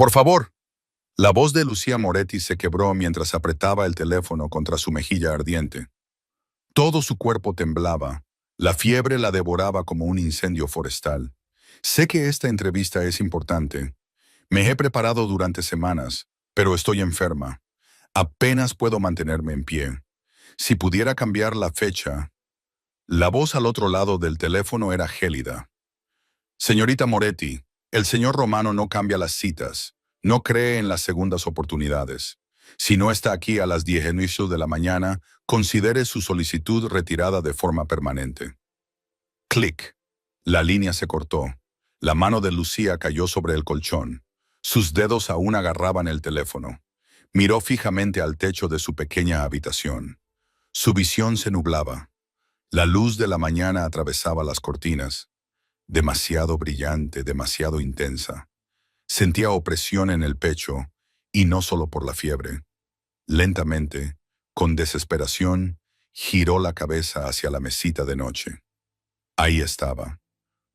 Por favor. La voz de Lucía Moretti se quebró mientras apretaba el teléfono contra su mejilla ardiente. Todo su cuerpo temblaba. La fiebre la devoraba como un incendio forestal. Sé que esta entrevista es importante. Me he preparado durante semanas, pero estoy enferma. Apenas puedo mantenerme en pie. Si pudiera cambiar la fecha. La voz al otro lado del teléfono era gélida. Señorita Moretti, el señor Romano no cambia las citas. No cree en las segundas oportunidades. Si no está aquí a las 10 de la mañana, considere su solicitud retirada de forma permanente. Clic. La línea se cortó. La mano de Lucía cayó sobre el colchón. Sus dedos aún agarraban el teléfono. Miró fijamente al techo de su pequeña habitación. Su visión se nublaba. La luz de la mañana atravesaba las cortinas. Demasiado brillante, demasiado intensa. Sentía opresión en el pecho, y no solo por la fiebre. Lentamente, con desesperación, giró la cabeza hacia la mesita de noche. Ahí estaba.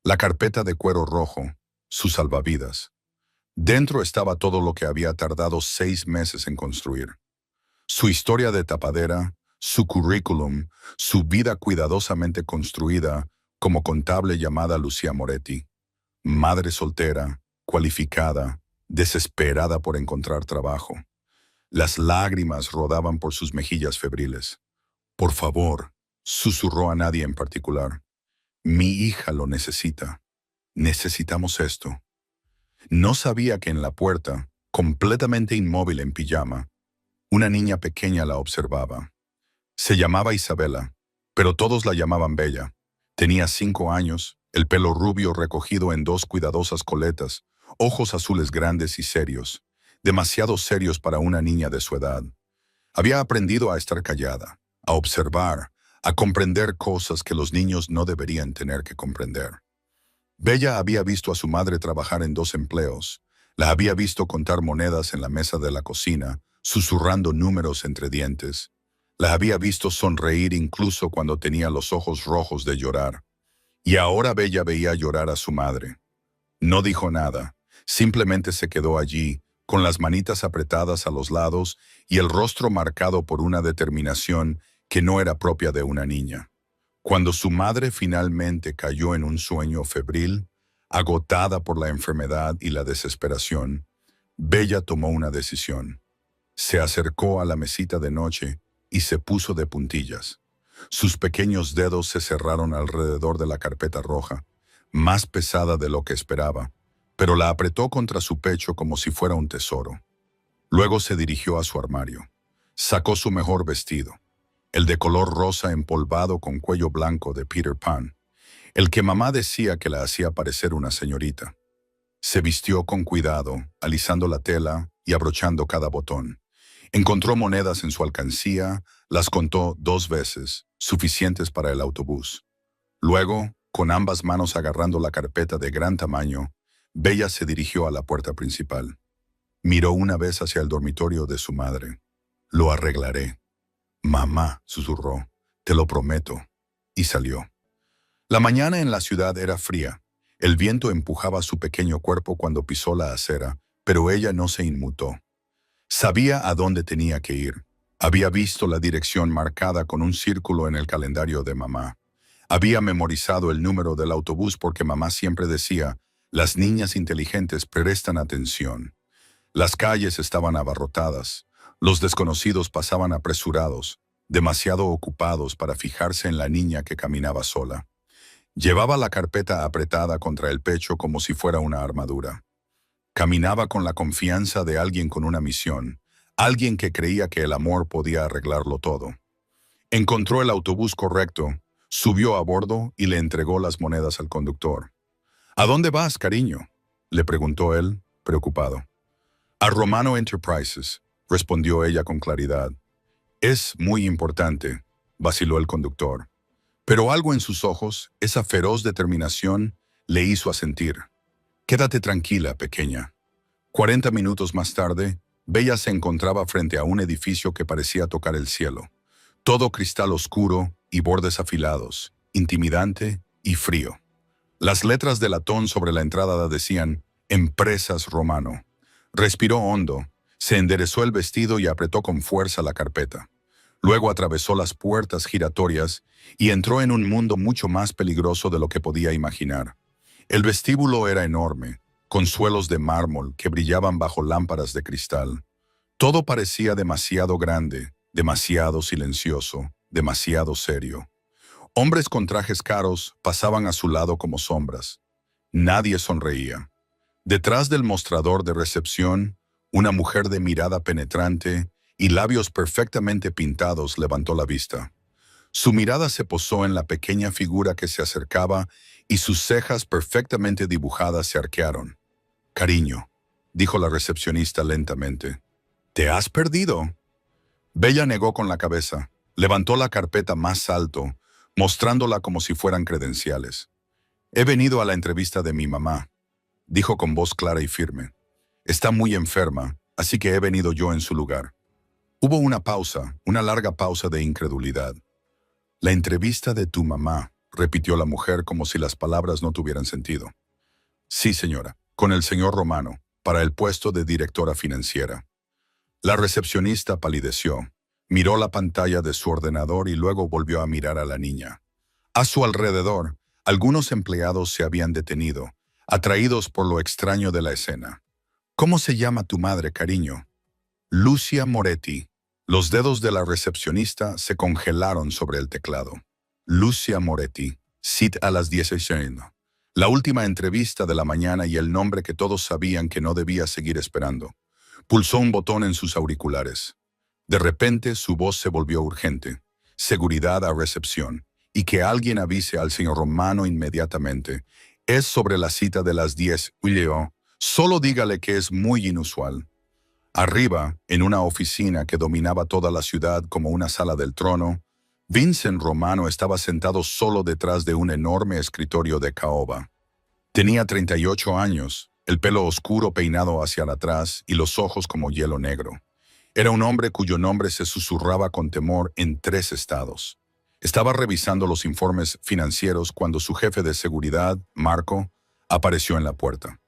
La carpeta de cuero rojo, su salvavidas. Dentro estaba todo lo que había tardado 6 meses en construir. Su historia de tapadera, su currículum, su vida cuidadosamente construida como contable llamada Lucía Moretti. Madre soltera, cualificada, desesperada por encontrar trabajo. Las lágrimas rodaban por sus mejillas febriles. Por favor, susurró a nadie en particular. Mi hija lo necesita. Necesitamos esto. No sabía que en la puerta, completamente inmóvil en pijama, una niña pequeña la observaba. Se llamaba Isabela, pero todos la llamaban Bella. Tenía 5 años, el pelo rubio recogido en 2 cuidadosas coletas, ojos azules grandes y serios, demasiado serios para una niña de su edad. Había aprendido a estar callada, a observar, a comprender cosas que los niños no deberían tener que comprender. Bella había visto a su madre trabajar en 2 empleos. La había visto contar monedas en la mesa de la cocina, susurrando números entre dientes. La había visto sonreír incluso cuando tenía los ojos rojos de llorar. Y ahora Bella veía llorar a su madre. No dijo nada, simplemente se quedó allí, con las manitas apretadas a los lados y el rostro marcado por una determinación que no era propia de una niña. Cuando su madre finalmente cayó en un sueño febril, agotada por la enfermedad y la desesperación, Bella tomó una decisión. Se acercó a la mesita de noche y se puso de puntillas. Sus pequeños dedos se cerraron alrededor de la carpeta roja, más pesada de lo que esperaba, pero la apretó contra su pecho como si fuera un tesoro. Luego se dirigió a su armario. Sacó su mejor vestido, el de color rosa empolvado con cuello blanco de Peter Pan, el que mamá decía que la hacía parecer una señorita. Se vistió con cuidado, alisando la tela y abrochando cada botón. Encontró monedas en su alcancía, las contó 2 veces, suficientes para el autobús. Luego, con ambas manos agarrando la carpeta de gran tamaño, Bella se dirigió a la puerta principal. Miró una vez hacia el dormitorio de su madre. Lo arreglaré. Mamá, susurró, te lo prometo. Y salió. La mañana en la ciudad era fría. El viento empujaba su pequeño cuerpo cuando pisó la acera, pero ella no se inmutó. Sabía a dónde tenía que ir. Había visto la dirección marcada con un círculo en el calendario de mamá. Había memorizado el número del autobús porque mamá siempre decía, las niñas inteligentes prestan atención. Las calles estaban abarrotadas. Los desconocidos pasaban apresurados, demasiado ocupados para fijarse en la niña que caminaba sola. Llevaba la carpeta apretada contra el pecho como si fuera una armadura. Caminaba con la confianza de alguien con una misión, alguien que creía que el amor podía arreglarlo todo. Encontró el autobús correcto, subió a bordo y le entregó las monedas al conductor. ¿A dónde vas, cariño?, le preguntó él, preocupado. A Romano Enterprises, respondió ella con claridad. Es muy importante, vaciló el conductor. Pero algo en sus ojos, esa feroz determinación, le hizo asentir. Quédate tranquila, pequeña. 40 minutos más tarde, Bella se encontraba frente a un edificio que parecía tocar el cielo. Todo cristal oscuro y bordes afilados, intimidante y frío. Las letras de latón sobre la entrada decían Empresas Romano. Respiró hondo, se enderezó el vestido y apretó con fuerza la carpeta. Luego atravesó las puertas giratorias y entró en un mundo mucho más peligroso de lo que podía imaginar. El vestíbulo era enorme, con suelos de mármol que brillaban bajo lámparas de cristal. Todo parecía demasiado grande, demasiado silencioso, demasiado serio. Hombres con trajes caros pasaban a su lado como sombras. Nadie sonreía. Detrás del mostrador de recepción, una mujer de mirada penetrante y labios perfectamente pintados levantó la vista. Su mirada se posó en la pequeña figura que se acercaba y sus cejas perfectamente dibujadas se arquearon. «Cariño», dijo la recepcionista lentamente. «¿Te has perdido?» Bella negó con la cabeza. Levantó la carpeta más alto, mostrándola como si fueran credenciales. «He venido a la entrevista de mi mamá», dijo con voz clara y firme. «Está muy enferma, así que he venido yo en su lugar». Hubo una pausa, una larga pausa de incredulidad. «La entrevista de tu mamá», repitió la mujer como si las palabras no tuvieran sentido. «Sí, señora, con el señor Romano, para el puesto de directora financiera». La recepcionista palideció, miró la pantalla de su ordenador y luego volvió a mirar a la niña. A su alrededor, algunos empleados se habían detenido, atraídos por lo extraño de la escena. «¿Cómo se llama tu madre, cariño?» «Lucia Moretti». Los dedos de la recepcionista se congelaron sobre el teclado. «Lucia Moretti, cita a las 16. La última entrevista de la mañana y el nombre que todos sabían que no debía seguir esperando. Pulsó un botón en sus auriculares. De repente su voz se volvió urgente. «Seguridad a recepción. Y que alguien avise al señor Romano inmediatamente. Es sobre la cita de las 10. Julio. Solo dígale que es muy inusual». Arriba, en una oficina que dominaba toda la ciudad como una sala del trono, Vincent Romano estaba sentado solo detrás de un enorme escritorio de caoba. Tenía 38 años, el pelo oscuro peinado hacia atrás y los ojos como hielo negro. Era un hombre cuyo nombre se susurraba con temor en 3 estados. Estaba revisando los informes financieros cuando su jefe de seguridad, Marco, apareció en la puerta.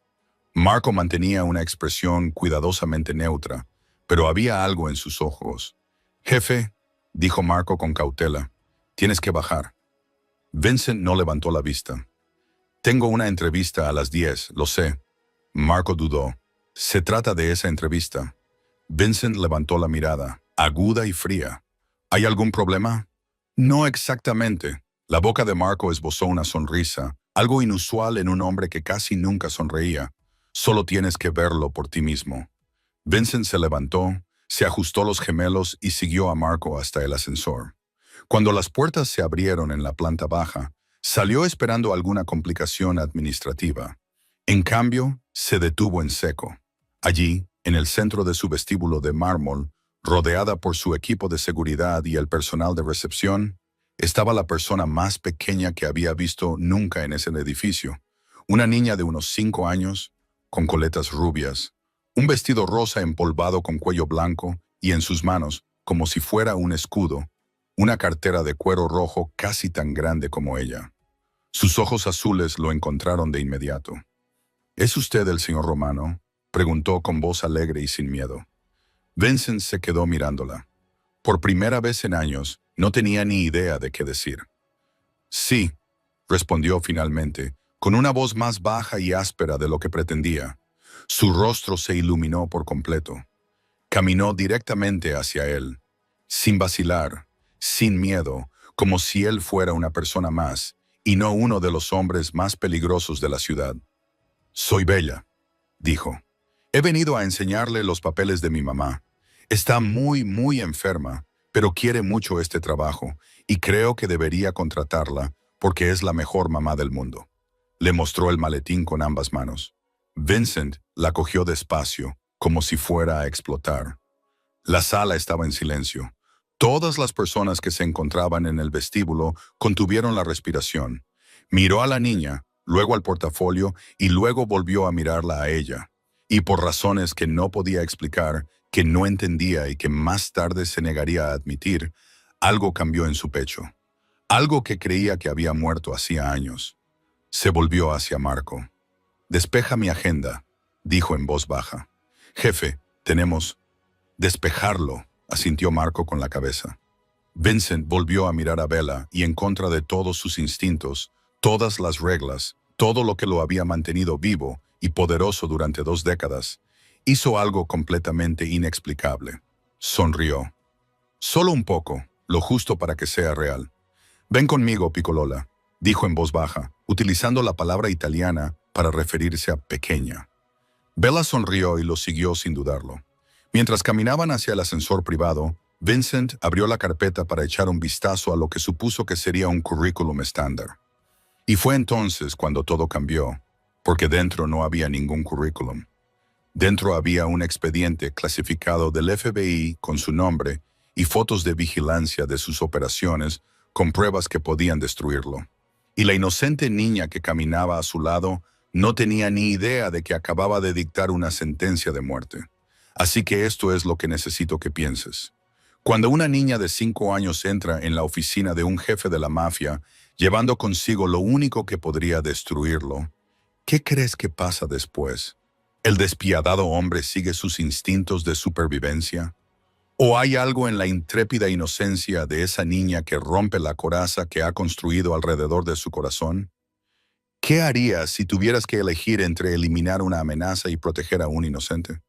Marco mantenía una expresión cuidadosamente neutra, pero había algo en sus ojos. «Jefe», dijo Marco con cautela, «tienes que bajar». Vincent no levantó la vista. «Tengo una entrevista a las 10, lo sé». Marco dudó. «Se trata de esa entrevista». Vincent levantó la mirada, aguda y fría. «¿Hay algún problema?» «No exactamente». La boca de Marco esbozó una sonrisa, algo inusual en un hombre que casi nunca sonreía. «Solo tienes que verlo por ti mismo». Vincent se levantó, se ajustó los gemelos y siguió a Marco hasta el ascensor. Cuando las puertas se abrieron en la planta baja, salió esperando alguna complicación administrativa. En cambio, se detuvo en seco. Allí, en el centro de su vestíbulo de mármol, rodeada por su equipo de seguridad y el personal de recepción, estaba la persona más pequeña que había visto nunca en ese edificio. Una niña de unos 5 años, con coletas rubias, un vestido rosa empolvado con cuello blanco y en sus manos, como si fuera un escudo, una cartera de cuero rojo casi tan grande como ella. Sus ojos azules lo encontraron de inmediato. «¿Es usted el señor Romano?», preguntó con voz alegre y sin miedo. Vincent se quedó mirándola. Por primera vez en años, no tenía ni idea de qué decir. «Sí», respondió finalmente, con una voz más baja y áspera de lo que pretendía. Su rostro se iluminó por completo. Caminó directamente hacia él, sin vacilar, sin miedo, como si él fuera una persona más, y no uno de los hombres más peligrosos de la ciudad. «Soy Bella», dijo. «He venido a enseñarle los papeles de mi mamá. Está muy enferma, pero quiere mucho este trabajo, y creo que debería contratarla porque es la mejor mamá del mundo». Le mostró el maletín con ambas manos. Vincent la cogió despacio, como si fuera a explotar. La sala estaba en silencio. Todas las personas que se encontraban en el vestíbulo contuvieron la respiración. Miró a la niña, luego al portafolio y luego volvió a mirarla a ella. Y por razones que no podía explicar, que no entendía y que más tarde se negaría a admitir, algo cambió en su pecho. Algo que creía que había muerto hacía años. Se volvió hacia Marco. «Despeja mi agenda», dijo en voz baja. Jefe, tenemos despejarlo, asintió Marco con la cabeza. Vincent volvió a mirar a Bella y en contra de todos sus instintos, todas las reglas, todo lo que lo había mantenido vivo y poderoso durante 2 décadas, hizo algo completamente inexplicable. Sonrió. Solo un poco, lo justo para que sea real. Ven conmigo, Piccolola, dijo en voz baja, utilizando la palabra italiana para referirse a pequeña. Bella sonrió y lo siguió sin dudarlo. Mientras caminaban hacia el ascensor privado, Vincent abrió la carpeta para echar un vistazo a lo que supuso que sería un currículum estándar. Y fue entonces cuando todo cambió, porque dentro no había ningún currículum. Dentro había un expediente clasificado del FBI con su nombre y fotos de vigilancia de sus operaciones con pruebas que podían destruirlo. Y la inocente niña que caminaba a su lado no tenía ni idea de que acababa de dictar una sentencia de muerte. Así que esto es lo que necesito que pienses. Cuando una niña de 5 años entra en la oficina de un jefe de la mafia, llevando consigo lo único que podría destruirlo, ¿qué crees que pasa después? ¿El despiadado hombre sigue sus instintos de supervivencia? ¿O hay algo en la intrépida inocencia de esa niña que rompe la coraza que ha construido alrededor de su corazón? ¿Qué harías si tuvieras que elegir entre eliminar una amenaza y proteger a un inocente?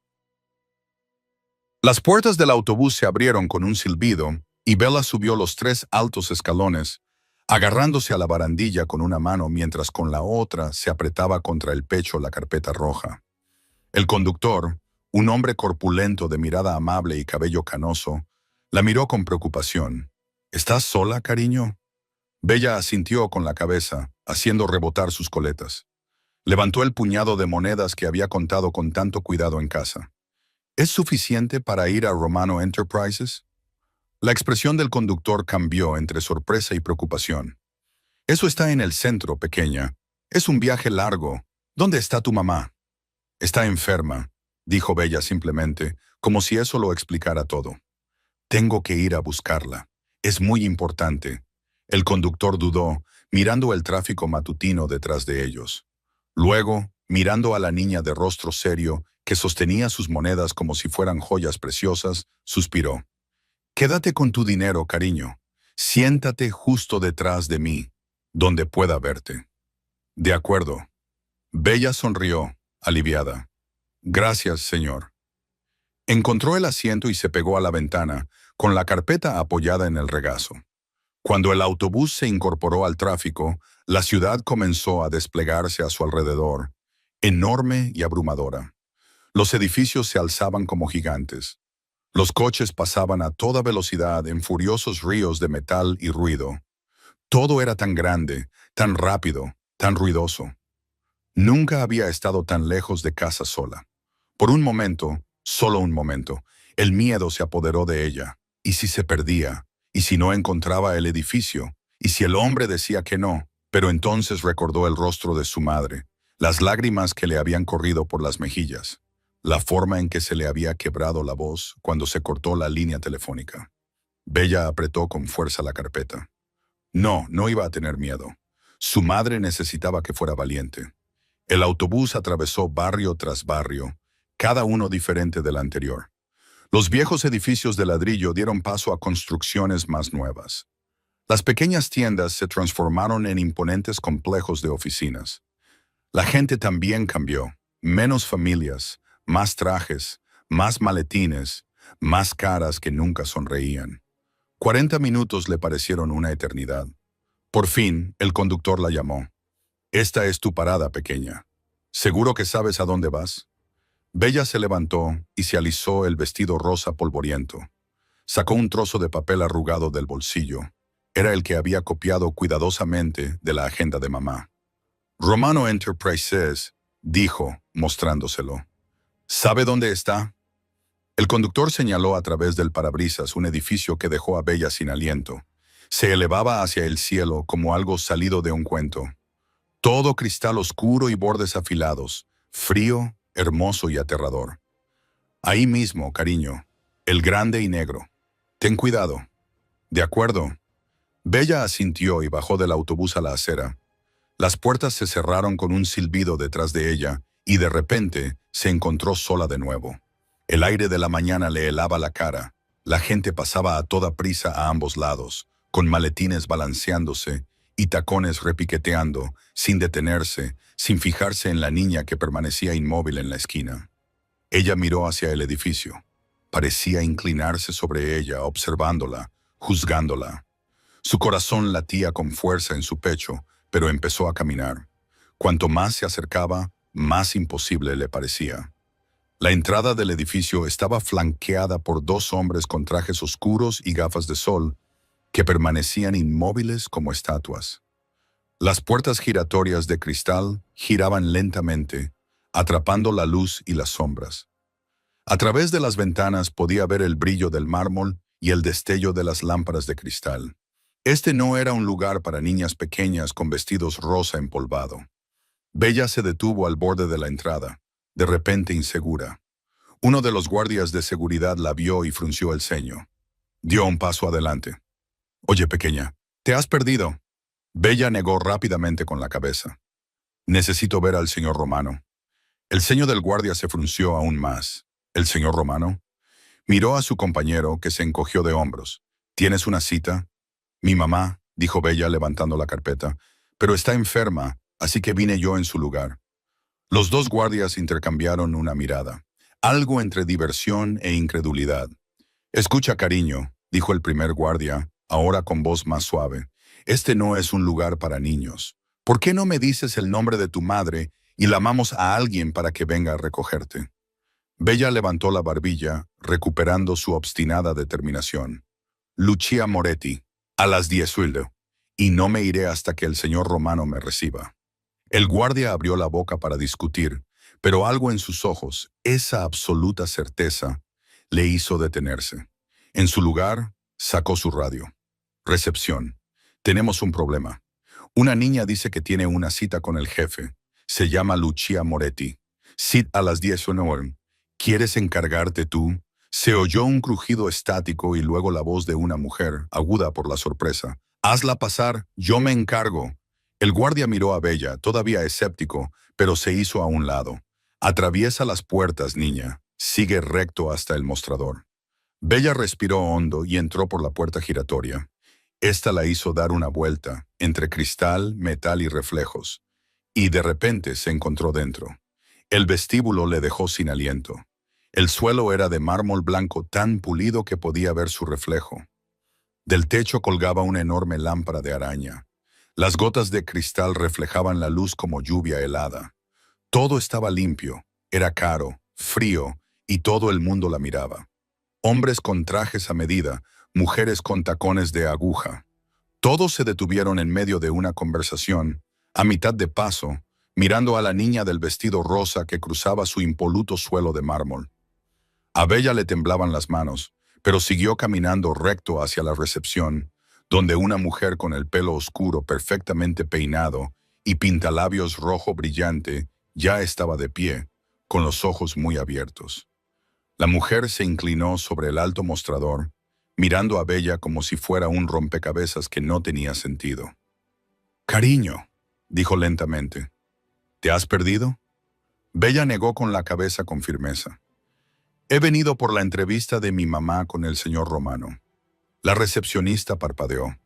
Las puertas del autobús se abrieron con un silbido y Bella subió los 3 altos escalones, agarrándose a la barandilla con una mano mientras con la otra se apretaba contra el pecho la carpeta roja. El conductor, un hombre corpulento de mirada amable y cabello canoso, la miró con preocupación. ¿Estás sola, cariño? Bella asintió con la cabeza, haciendo rebotar sus coletas. Levantó el puñado de monedas que había contado con tanto cuidado en casa. ¿Es suficiente para ir a Romano Enterprises? La expresión del conductor cambió entre sorpresa y preocupación. Eso está en el centro, pequeña. Es un viaje largo. ¿Dónde está tu mamá? Está enferma, dijo Bella simplemente, como si eso lo explicara todo. Tengo que ir a buscarla. Es muy importante. El conductor dudó, mirando el tráfico matutino detrás de ellos. Luego, mirando a la niña de rostro serio, que sostenía sus monedas como si fueran joyas preciosas, suspiró. Quédate con tu dinero, cariño. Siéntate justo detrás de mí, donde pueda verte. De acuerdo. Bella sonrió, aliviada. Gracias, señor. Encontró el asiento y se pegó a la ventana, con la carpeta apoyada en el regazo. Cuando el autobús se incorporó al tráfico, la ciudad comenzó a desplegarse a su alrededor, enorme y abrumadora. Los edificios se alzaban como gigantes. Los coches pasaban a toda velocidad en furiosos ríos de metal y ruido. Todo era tan grande, tan rápido, tan ruidoso. Nunca había estado tan lejos de casa sola. Por un momento, solo un momento, el miedo se apoderó de ella. ¿Y si se perdía? ¿Y si no encontraba el edificio? ¿Y si el hombre decía que no? Pero entonces recordó el rostro de su madre, las lágrimas que le habían corrido por las mejillas, la forma en que se le había quebrado la voz cuando se cortó la línea telefónica. Bella apretó con fuerza la carpeta. No, no iba a tener miedo. Su madre necesitaba que fuera valiente. El autobús atravesó barrio tras barrio, cada uno diferente del anterior. Los viejos edificios de ladrillo dieron paso a construcciones más nuevas. Las pequeñas tiendas se transformaron en imponentes complejos de oficinas. La gente también cambió. Menos familias, más trajes, más maletines, más caras que nunca sonreían. 40 minutos le parecieron una eternidad. Por fin, el conductor la llamó. Esta es tu parada, pequeña. ¿Seguro que sabes a dónde vas? Bella se levantó y se alisó el vestido rosa polvoriento. Sacó un trozo de papel arrugado del bolsillo. Era el que había copiado cuidadosamente de la agenda de mamá. Romano Enterprises, dijo, mostrándoselo. ¿Sabe dónde está? El conductor señaló a través del parabrisas un edificio que dejó a Bella sin aliento. Se elevaba hacia el cielo como algo salido de un cuento. Todo cristal oscuro y bordes afilados, frío, hermoso y aterrador. Ahí mismo, cariño, el grande y negro. Ten cuidado. De acuerdo. Bella asintió y bajó del autobús a la acera. Las puertas se cerraron con un silbido detrás de ella y de repente se encontró sola de nuevo. El aire de la mañana le helaba la cara. La gente pasaba a toda prisa a ambos lados, con maletines balanceándose y tacones repiqueteando, sin detenerse, sin fijarse en la niña que permanecía inmóvil en la esquina. Ella miró hacia el edificio. Parecía inclinarse sobre ella, observándola, juzgándola. Su corazón latía con fuerza en su pecho, pero empezó a caminar. Cuanto más se acercaba, más imposible le parecía. La entrada del edificio estaba flanqueada por dos hombres con trajes oscuros y gafas de sol, que permanecían inmóviles como estatuas. Las puertas giratorias de cristal giraban lentamente, atrapando la luz y las sombras. A través de las ventanas podía ver el brillo del mármol y el destello de las lámparas de cristal. Este no era un lugar para niñas pequeñas con vestidos rosa empolvado. Bella se detuvo al borde de la entrada, de repente insegura. Uno de los guardias de seguridad la vio y frunció el ceño. Dio un paso adelante. «Oye, pequeña, te has perdido». Bella negó rápidamente con la cabeza. «Necesito ver al señor Romano». El ceño del guardia se frunció aún más. «¿El señor Romano?» Miró a su compañero, que se encogió de hombros. «¿Tienes una cita?» «Mi mamá», dijo Bella levantando la carpeta, «pero está enferma, así que vine yo en su lugar». Los dos guardias intercambiaron una mirada, algo entre diversión e incredulidad. «Escucha, cariño», dijo el primer guardia, ahora con voz más suave. «Este no es un lugar para niños. ¿Por qué no me dices el nombre de tu madre y llamamos a alguien para que venga a recogerte?» Bella levantó la barbilla, recuperando su obstinada determinación. «Lucia Moretti, a las 10 sueldo, y no me iré hasta que el señor Romano me reciba». El guardia abrió la boca para discutir, pero algo en sus ojos, esa absoluta certeza, le hizo detenerse. En su lugar, sacó su radio. «Recepción. Tenemos un problema. Una niña dice que tiene una cita con el jefe. Se llama Lucia Moretti. Cita a las 10 horas. ¿Quieres encargarte tú?» Se oyó un crujido estático y luego la voz de una mujer, aguda por la sorpresa. «Hazla pasar, yo me encargo». El guardia miró a Bella, todavía escéptico, pero se hizo a un lado. «Atraviesa las puertas, niña. Sigue recto hasta el mostrador». Bella respiró hondo y entró por la puerta giratoria. Esta la hizo dar una vuelta, entre cristal, metal y reflejos, y de repente se encontró dentro. El vestíbulo le dejó sin aliento. El suelo era de mármol blanco tan pulido que podía ver su reflejo. Del techo colgaba una enorme lámpara de araña. Las gotas de cristal reflejaban la luz como lluvia helada. Todo estaba limpio, era caro, frío, y todo el mundo la miraba. Hombres con trajes a medida, mujeres con tacones de aguja. Todos se detuvieron en medio de una conversación, a mitad de paso, mirando a la niña del vestido rosa que cruzaba su impoluto suelo de mármol. A Bella le temblaban las manos, pero siguió caminando recto hacia la recepción, donde una mujer con el pelo oscuro perfectamente peinado y pintalabios rojo brillante ya estaba de pie, con los ojos muy abiertos. La mujer se inclinó sobre el alto mostrador, mirando a Bella como si fuera un rompecabezas que no tenía sentido. «Cariño», dijo lentamente, «¿te has perdido?» Bella negó con la cabeza con firmeza. «He venido por la entrevista de mi mamá con el señor Romano». La recepcionista parpadeó.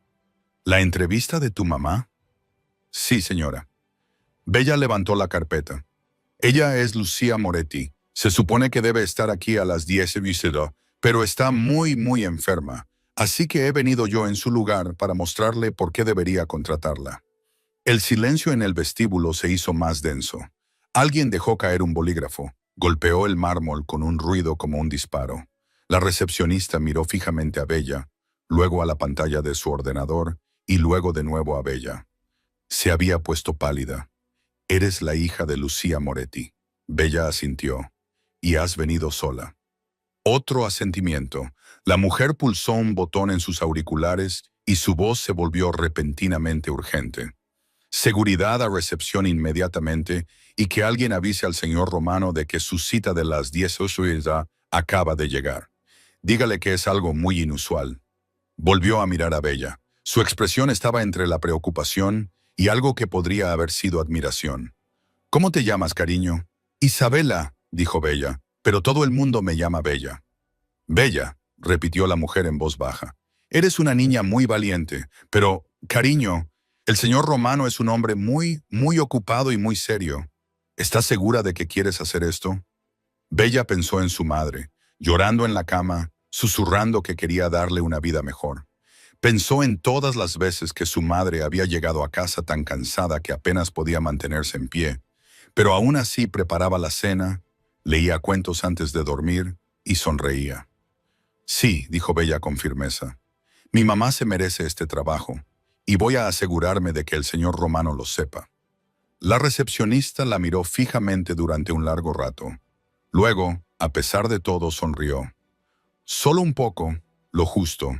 «¿La entrevista de tu mamá?» «Sí, señora». Bella levantó la carpeta. «Ella es Lucia Moretti. Se supone que debe estar aquí a las 10 visita, pero está muy enferma, así que he venido yo en su lugar para mostrarle por qué debería contratarla». El silencio en el vestíbulo se hizo más denso. Alguien dejó caer un bolígrafo. Golpeó el mármol con un ruido como un disparo. La recepcionista miró fijamente a Bella, luego a la pantalla de su ordenador y luego de nuevo a Bella. Se había puesto pálida. «Eres la hija de Lucia Moretti». Bella asintió. «Y has venido sola». Otro asentimiento. La mujer pulsó un botón en sus auriculares y su voz se volvió repentinamente urgente. «Seguridad a recepción inmediatamente y que alguien avise al señor Romano de que su cita de las 10 horas acaba de llegar. Dígale que es algo muy inusual». Volvió a mirar a Bella. Su expresión estaba entre la preocupación y algo que podría haber sido admiración. «¿Cómo te llamas, cariño?» «Isabela», dijo Bella. pero todo el mundo me llama Bella. Bella, repitió la mujer en voz baja. Eres una niña muy valiente, pero, cariño, el señor Romano es un hombre muy ocupado y muy serio. ¿Estás segura de que quieres hacer esto? Bella pensó en su madre, llorando en la cama, susurrando que quería darle una vida mejor. Pensó en todas las veces que su madre había llegado a casa tan cansada que apenas podía mantenerse en pie, pero aún así preparaba la cena, leía cuentos antes de dormir y sonreía. Sí, dijo Bella con firmeza. Mi mamá se merece este trabajo, y voy a asegurarme de que el señor Romano lo sepa. La recepcionista la miró fijamente durante un largo rato. Luego, a pesar de todo, sonrió. Solo un poco, lo justo.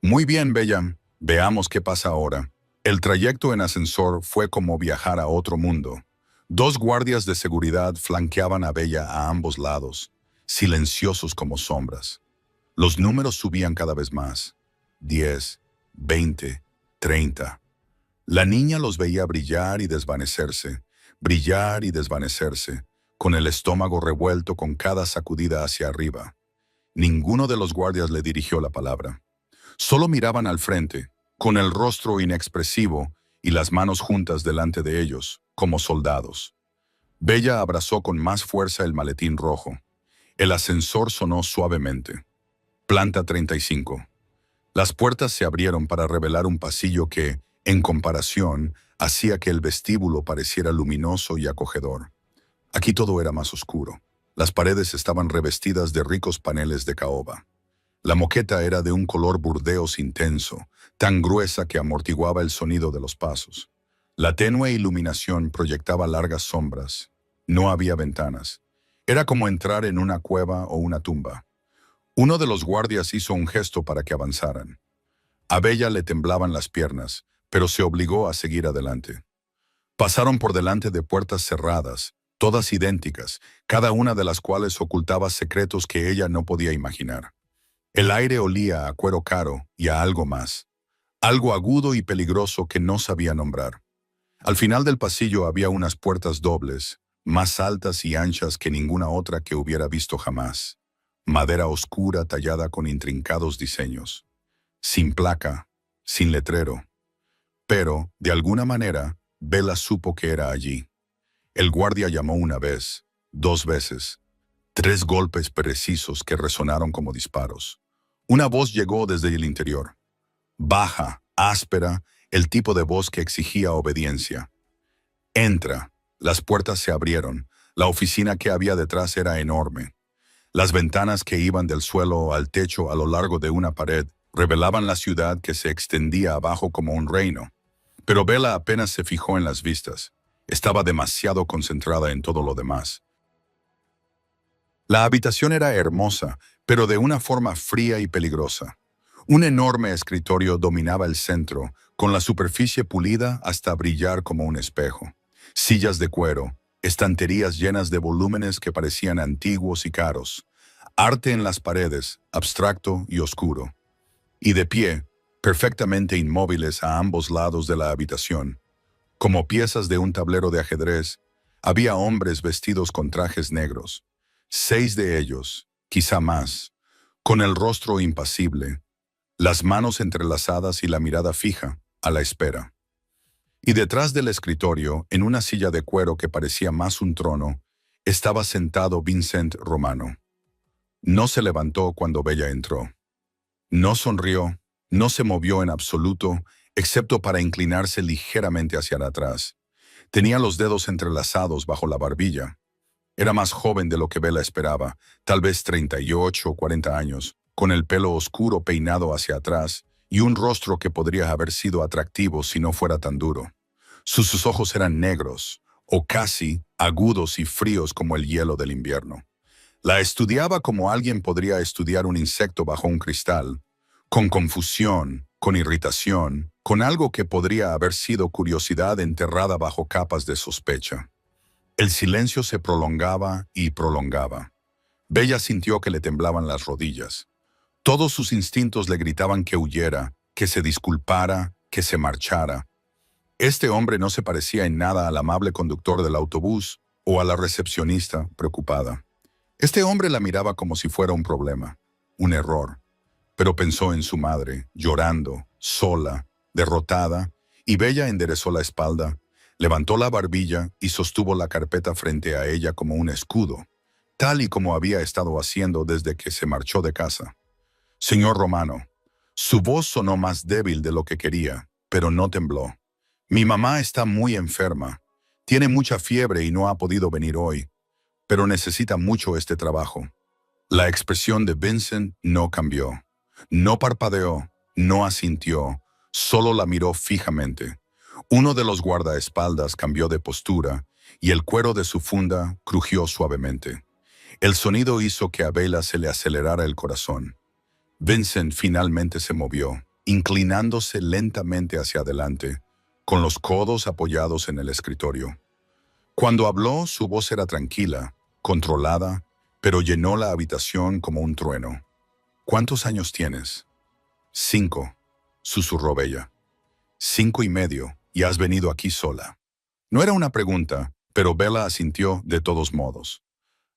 Muy bien, Bella. Veamos qué pasa ahora. El trayecto en ascensor fue como viajar a otro mundo. 2 guardias de seguridad flanqueaban a Bella a ambos lados, silenciosos como sombras. Los números subían cada vez más. 10, 20, 30. La niña los veía brillar y desvanecerse, con el estómago revuelto con cada sacudida hacia arriba. Ninguno de los guardias le dirigió la palabra. Solo miraban al frente, con el rostro inexpresivo y las manos juntas delante de ellos, como soldados. Bella abrazó con más fuerza el maletín rojo. El ascensor sonó suavemente. Planta 35. Las puertas se abrieron para revelar un pasillo que, en comparación, hacía que el vestíbulo pareciera luminoso y acogedor. Aquí todo era más oscuro. Las paredes estaban revestidas de ricos paneles de caoba. La moqueta era de un color burdeos intenso, tan gruesa que amortiguaba el sonido de los pasos. La tenue iluminación proyectaba largas sombras. No había ventanas. Era como entrar en una cueva o una tumba. Uno de los guardias hizo un gesto para que avanzaran. A Bella le temblaban las piernas, pero se obligó a seguir adelante. Pasaron por delante de puertas cerradas, todas idénticas, cada una de las cuales ocultaba secretos que ella no podía imaginar. El aire olía a cuero caro y a algo más, algo agudo y peligroso que no sabía nombrar. Al final del pasillo había unas puertas dobles, más altas y anchas que ninguna otra que hubiera visto jamás. Madera oscura tallada con intrincados diseños. Sin placa, sin letrero. Pero, de alguna manera, Bella supo que era allí. El guardia llamó una vez, 2 veces, 3 golpes precisos que resonaron como disparos. Una voz llegó desde el interior. Baja, áspera, el tipo de voz que exigía obediencia. Entra. Las puertas se abrieron. La oficina que había detrás era enorme. Las ventanas que iban del suelo al techo a lo largo de una pared revelaban la ciudad que se extendía abajo como un reino. Pero Bella apenas se fijó en las vistas. Estaba demasiado concentrada en todo lo demás. La habitación era hermosa, pero de una forma fría y peligrosa. Un enorme escritorio dominaba el centro, con la superficie pulida hasta brillar como un espejo. Sillas de cuero, estanterías llenas de volúmenes que parecían antiguos y caros, arte en las paredes, abstracto y oscuro. Y de pie, perfectamente inmóviles a ambos lados de la habitación, como piezas de un tablero de ajedrez, había hombres vestidos con trajes negros. 6 de ellos, quizá más, con el rostro impasible, las manos entrelazadas y la mirada fija, a la espera. Y detrás del escritorio, en una silla de cuero que parecía más un trono, estaba sentado Vincent Romano. No se levantó cuando Bella entró. No sonrió, no se movió en absoluto, excepto para inclinarse ligeramente hacia atrás. Tenía los dedos entrelazados bajo la barbilla. Era más joven de lo que Bella esperaba, tal vez 38 o 40 años, con el pelo oscuro peinado hacia atrás y un rostro que podría haber sido atractivo si no fuera tan duro. Sus ojos eran negros, o casi agudos y fríos como el hielo del invierno. La estudiaba como alguien podría estudiar un insecto bajo un cristal, con confusión, con irritación, con algo que podría haber sido curiosidad enterrada bajo capas de sospecha. El silencio se prolongaba y prolongaba. Bella sintió que le temblaban las rodillas. Todos sus instintos le gritaban que huyera, que se disculpara, que se marchara. Este hombre no se parecía en nada al amable conductor del autobús o a la recepcionista preocupada. Este hombre la miraba como si fuera un problema, un error, pero pensó en su madre, llorando, sola, derrotada, y Bella enderezó la espalda, levantó la barbilla y sostuvo la carpeta frente a ella como un escudo, tal y como había estado haciendo desde que se marchó de casa. Señor Romano, su voz sonó más débil de lo que quería, pero no tembló. Mi mamá está muy enferma. Tiene mucha fiebre y no ha podido venir hoy, pero necesita mucho este trabajo. La expresión de Vincent no cambió. No parpadeó, no asintió, solo la miró fijamente. Uno de los guardaespaldas cambió de postura y el cuero de su funda crujió suavemente. El sonido hizo que a Bella se le acelerara el corazón. Vincent finalmente se movió, inclinándose lentamente hacia adelante, con los codos apoyados en el escritorio. Cuando habló, su voz era tranquila, controlada, pero llenó la habitación como un trueno. ¿Cuántos años tienes? 5, susurró Bella. 5 y medio, y has venido aquí sola. No era una pregunta, pero Bella asintió de todos modos.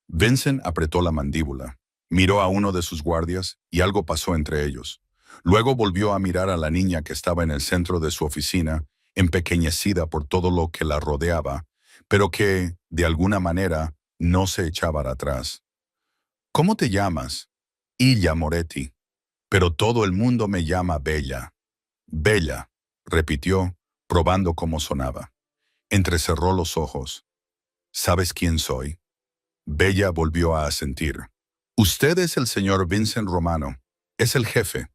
Vincent apretó la mandíbula, miró a uno de sus guardias y algo pasó entre ellos. Luego volvió a mirar a la niña que estaba en el centro de su oficina, empequeñecida por todo lo que la rodeaba, pero que, de alguna manera, no se echaba atrás. ¿Cómo te llamas? Illa Moretti. Pero todo el mundo me llama Bella. Bella, repitió, probando cómo sonaba. Entrecerró los ojos. ¿Sabes quién soy? Bella volvió a asentir. Usted es el señor Vincent Romano. Es el jefe.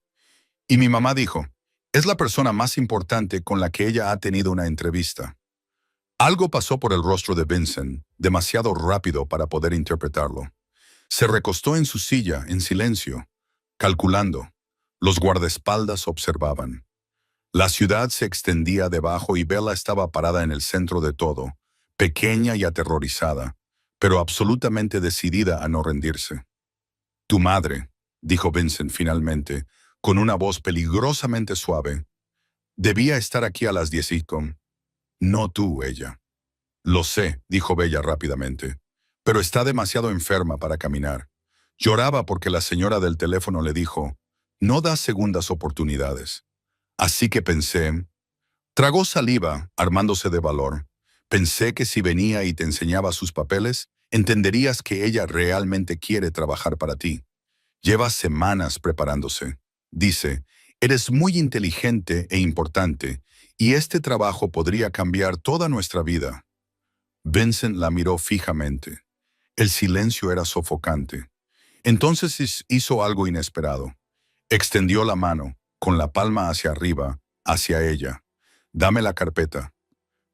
Y mi mamá dijo, es la persona más importante con la que ella ha tenido una entrevista. Algo pasó por el rostro de Vincent, demasiado rápido para poder interpretarlo. Se recostó en su silla, en silencio, calculando. Los guardaespaldas observaban. La ciudad se extendía debajo y Bella estaba parada en el centro de todo, pequeña y aterrorizada, pero absolutamente decidida a no rendirse. Tu madre, dijo Vincent finalmente, con una voz peligrosamente suave, debía estar aquí a las 10:00. No tú, ella. Lo sé, dijo Bella rápidamente, pero está demasiado enferma para caminar. Lloraba porque la señora del teléfono le dijo, no das segundas oportunidades. Así que pensé, tragó saliva, armándose de valor. Pensé que si venía y te enseñaba sus papeles, entenderías que ella realmente quiere trabajar para ti. Lleva semanas preparándose. Dice, eres muy inteligente e importante, y este trabajo podría cambiar toda nuestra vida. Vincent la miró fijamente. El silencio era sofocante. Entonces hizo algo inesperado. Extendió la mano, con la palma hacia arriba, hacia ella. Dame la carpeta.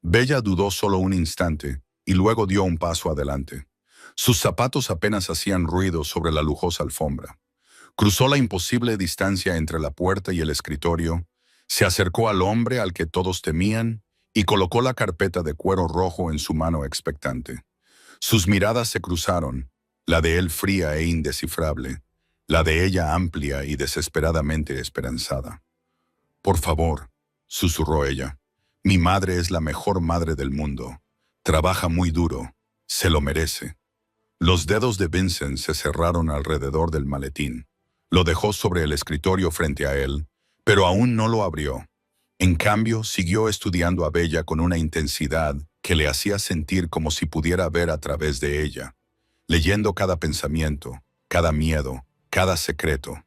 Bella dudó solo un instante y luego dio un paso adelante. Sus zapatos apenas hacían ruido sobre la lujosa alfombra. Cruzó la imposible distancia entre la puerta y el escritorio, se acercó al hombre al que todos temían y colocó la carpeta de cuero rojo en su mano expectante. Sus miradas se cruzaron, la de él fría e indescifrable, la de ella amplia y desesperadamente esperanzada. Por favor, susurró ella, mi madre es la mejor madre del mundo. Trabaja muy duro, se lo merece. Los dedos de Vincent se cerraron alrededor del maletín. Lo dejó sobre el escritorio frente a él, pero aún no lo abrió. En cambio, siguió estudiando a Bella con una intensidad que le hacía sentir como si pudiera ver a través de ella, leyendo cada pensamiento, cada miedo, cada secreto.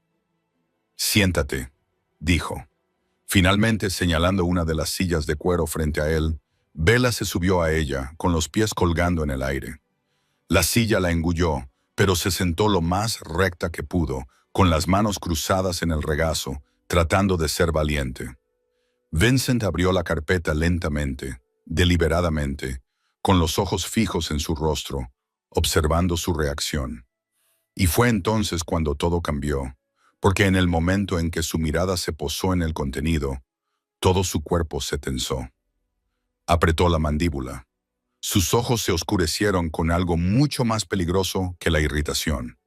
Siéntate, dijo. Finalmente, señalando una de las sillas de cuero frente a él, Bella se subió a ella, con los pies colgando en el aire. La silla la engulló, pero se sentó lo más recta que pudo, con las manos cruzadas en el regazo, tratando de ser valiente. Vincent abrió la carpeta lentamente, deliberadamente, con los ojos fijos en su rostro, observando su reacción. Y fue entonces cuando todo cambió, porque en el momento en que su mirada se posó en el contenido, todo su cuerpo se tensó. Apretó la mandíbula. Sus ojos se oscurecieron con algo mucho más peligroso que la irritación.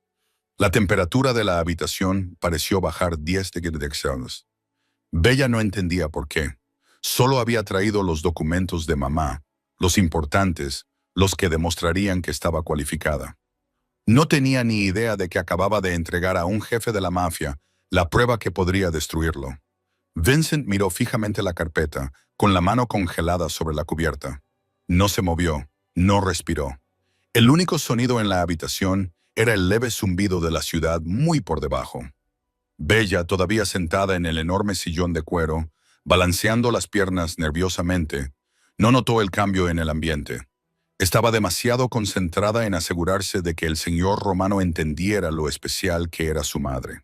La temperatura de la habitación pareció bajar 10 grados. Bella no entendía por qué. Solo había traído los documentos de mamá, los importantes, los que demostrarían que estaba cualificada. No tenía ni idea de que acababa de entregar a un jefe de la mafia la prueba que podría destruirlo. Vincent miró fijamente la carpeta, con la mano congelada sobre la cubierta. No se movió, no respiró. El único sonido en la habitación era el leve zumbido de la ciudad muy por debajo. Bella, todavía sentada en el enorme sillón de cuero, balanceando las piernas nerviosamente, no notó el cambio en el ambiente. Estaba demasiado concentrada en asegurarse de que el señor Romano entendiera lo especial que era su madre.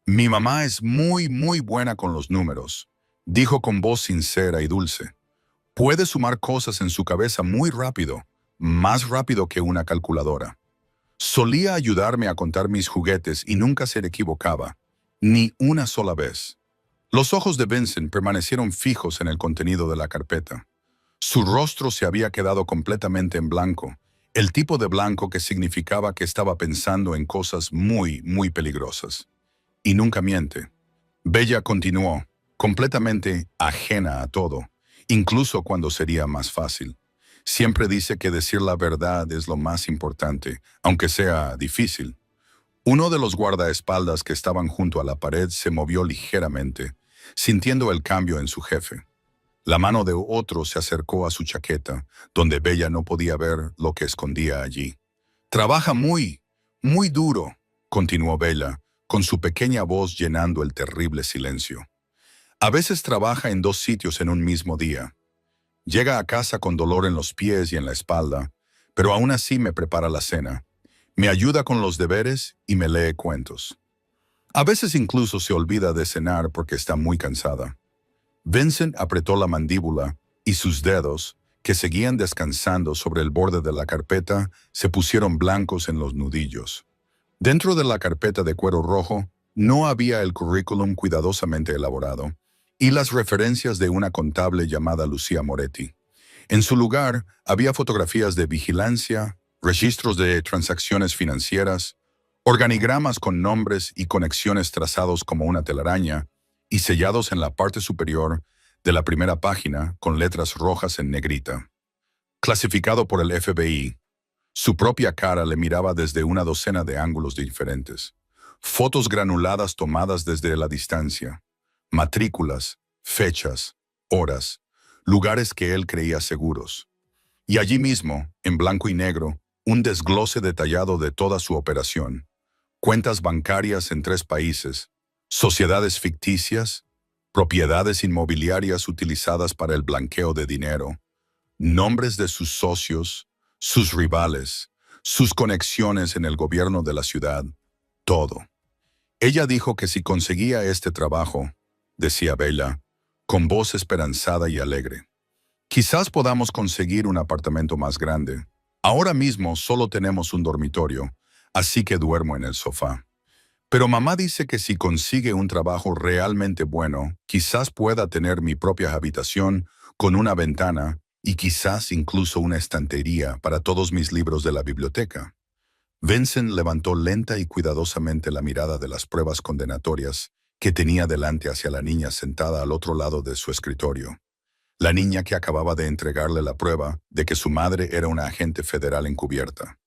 «Mi mamá es muy buena con los números», dijo con voz sincera y dulce. «Puede sumar cosas en su cabeza muy rápido, más rápido que una calculadora. Solía ayudarme a contar mis juguetes y nunca se equivocaba, ni una sola vez». Los ojos de Vincent permanecieron fijos en el contenido de la carpeta. Su rostro se había quedado completamente en blanco, el tipo de blanco que significaba que estaba pensando en cosas muy peligrosas. Y nunca miente. Bella continuó, completamente ajena a todo, incluso cuando sería más fácil. Siempre dice que decir la verdad es lo más importante, aunque sea difícil. Uno de los guardaespaldas que estaban junto a la pared se movió ligeramente, sintiendo el cambio en su jefe. La mano de otro se acercó a su chaqueta, donde Bella no podía ver lo que escondía allí. «Trabaja muy duro», continuó Bella, con su pequeña voz llenando el terrible silencio. «A veces trabaja en 2 sitios en un mismo día. Llega a casa con dolor en los pies y en la espalda, pero aún así me prepara la cena. Me ayuda con los deberes y me lee cuentos. A veces incluso se olvida de cenar porque está muy cansada». Vincent apretó la mandíbula y sus dedos, que seguían descansando sobre el borde de la carpeta, se pusieron blancos en los nudillos. Dentro de la carpeta de cuero rojo no había el currículum cuidadosamente elaborado y las referencias de una contable llamada Lucía Moretti. En su lugar había fotografías de vigilancia, registros de transacciones financieras, organigramas con nombres y conexiones trazados como una telaraña y sellados en la parte superior de la primera página con letras rojas en negrita. Clasificado por el FBI, su propia cara le miraba desde una docena de ángulos diferentes. Fotos granuladas tomadas desde la distancia, matrículas, fechas, horas, lugares que él creía seguros. Y allí mismo, en blanco y negro, un desglose detallado de toda su operación. Cuentas bancarias en 3 países, sociedades ficticias, propiedades inmobiliarias utilizadas para el blanqueo de dinero, nombres de sus socios, sus rivales, sus conexiones en el gobierno de la ciudad, todo. Ella dijo que si conseguía este trabajo, decía Bella, con voz esperanzada y alegre, quizás podamos conseguir un apartamento más grande. Ahora mismo solo tenemos un dormitorio, así que duermo en el sofá. Pero mamá dice que si consigue un trabajo realmente bueno, quizás pueda tener mi propia habitación con una ventana y quizás incluso una estantería para todos mis libros de la biblioteca. Vincent levantó lenta y cuidadosamente la mirada de las pruebas condenatorias que tenía delante hacia la niña sentada al otro lado de su escritorio. La niña que acababa de entregarle la prueba de que su madre era una agente federal encubierta.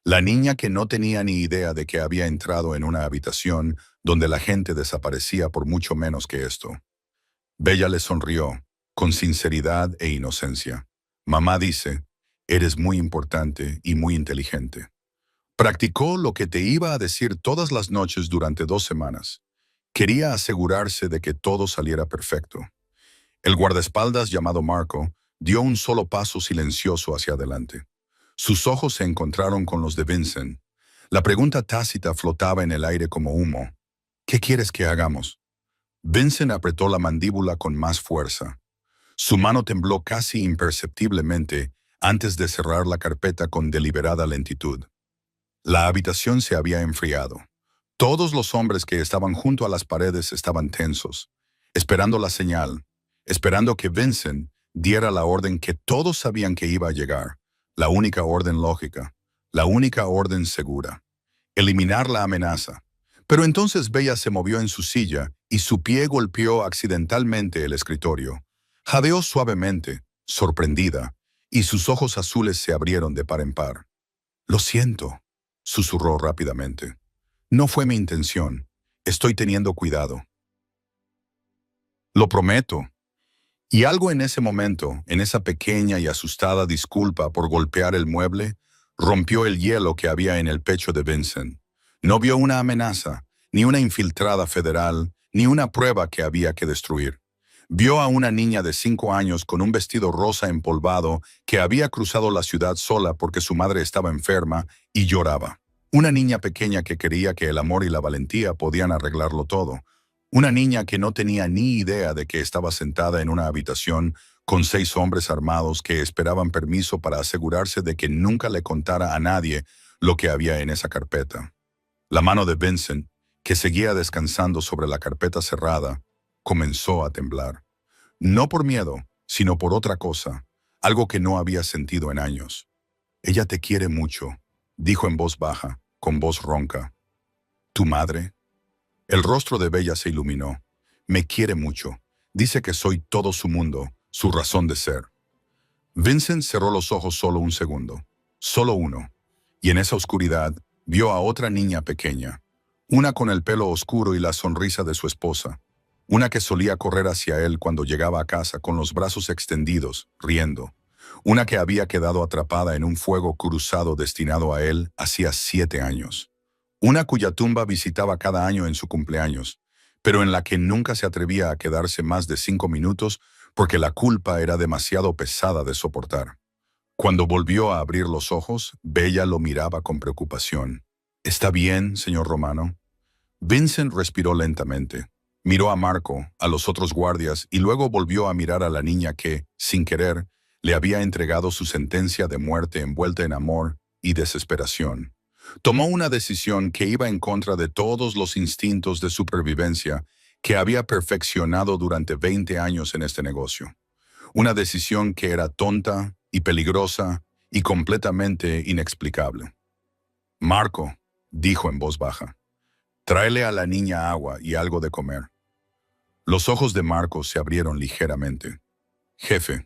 La niña que no tenía ni idea de que había entrado en una habitación donde la gente desaparecía por mucho menos que esto. Bella le sonrió, con sinceridad e inocencia. Mamá dice, eres muy importante y muy inteligente. Practicó lo que te iba a decir todas las noches durante 2 semanas. Quería asegurarse de que todo saliera perfecto. El guardaespaldas llamado Marco dio un solo paso silencioso hacia adelante. Sus ojos se encontraron con los de Vincent. La pregunta tácita flotaba en el aire como humo. ¿Qué quieres que hagamos? Vincent apretó la mandíbula con más fuerza. Su mano tembló casi imperceptiblemente antes de cerrar la carpeta con deliberada lentitud. La habitación se había enfriado. Todos los hombres que estaban junto a las paredes estaban tensos, esperando la señal, esperando que Vincent diera la orden que todos sabían que iba a llegar. La única orden lógica, la única orden segura. Eliminar la amenaza. Pero entonces Bella se movió en su silla y su pie golpeó accidentalmente el escritorio. Jadeó suavemente, sorprendida, y sus ojos azules se abrieron de par en par. «Lo siento», susurró rápidamente. No fue mi intención. Estoy teniendo cuidado. Lo prometo. Y algo en ese momento, en esa pequeña y asustada disculpa por golpear el mueble, rompió el hielo que había en el pecho de Vincent. No vio una amenaza, ni una infiltrada federal, ni una prueba que había que destruir. Vio a una niña de 5 años con un vestido rosa empolvado que había cruzado la ciudad sola porque su madre estaba enferma y lloraba. Una niña pequeña que creía que el amor y la valentía podían arreglarlo todo. Una niña que no tenía ni idea de que estaba sentada en una habitación con 6 hombres armados que esperaban permiso para asegurarse de que nunca le contara a nadie lo que había en esa carpeta. La mano de Vincent, que seguía descansando sobre la carpeta cerrada, comenzó a temblar. No por miedo, sino por otra cosa, algo que no había sentido en años. Ella te quiere mucho, dijo en voz baja, con voz ronca. ¿Tu madre? El rostro de Bella se iluminó. Me quiere mucho. Dice que soy todo su mundo, su razón de ser. Vincent cerró los ojos solo un segundo, solo uno, y en esa oscuridad vio a otra niña pequeña, una con el pelo oscuro y la sonrisa de su esposa, una que solía correr hacia él cuando llegaba a casa con los brazos extendidos, riendo, una que había quedado atrapada en un fuego cruzado destinado a él hacía 7 años, una cuya tumba visitaba cada año en su cumpleaños, pero en la que nunca se atrevía a quedarse más de 5 minutos porque la culpa era demasiado pesada de soportar. Cuando volvió a abrir los ojos, Bella lo miraba con preocupación. ¿Está bien, señor Romano? Vincent respiró lentamente. Miró a Marco, a los otros guardias y luego volvió a mirar a la niña que, sin querer, le había entregado su sentencia de muerte envuelta en amor y desesperación. Tomó una decisión que iba en contra de todos los instintos de supervivencia que había perfeccionado durante 20 años en este negocio. Una decisión que era tonta y peligrosa y completamente inexplicable. Marco, dijo en voz baja, tráele a la niña agua y algo de comer. Los ojos de Marco se abrieron ligeramente. Jefe,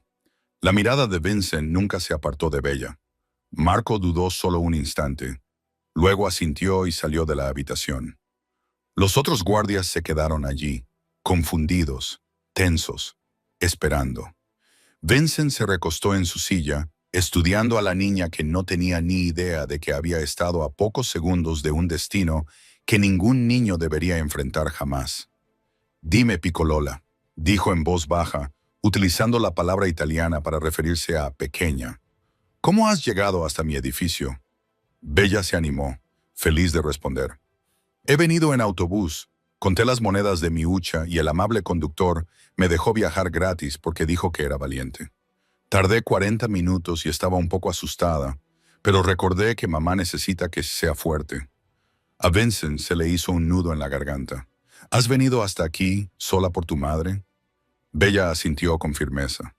la mirada de Vincent nunca se apartó de Bella. Marco dudó solo un instante. Luego asintió y salió de la habitación. Los otros guardias se quedaron allí, confundidos, tensos, esperando. Vincent se recostó en su silla, estudiando a la niña que no tenía ni idea de que había estado a pocos segundos de un destino que ningún niño debería enfrentar jamás. Dime, Piccolola, dijo en voz baja, utilizando la palabra italiana para referirse a pequeña. ¿Cómo has llegado hasta mi edificio? Bella se animó, feliz de responder. He venido en autobús, conté las monedas de mi hucha y el amable conductor me dejó viajar gratis porque dijo que era valiente. Tardé 40 minutos y estaba un poco asustada, pero recordé que mamá necesita que sea fuerte. A Vincent se le hizo un nudo en la garganta. ¿Has venido hasta aquí sola por tu madre? Bella asintió con firmeza.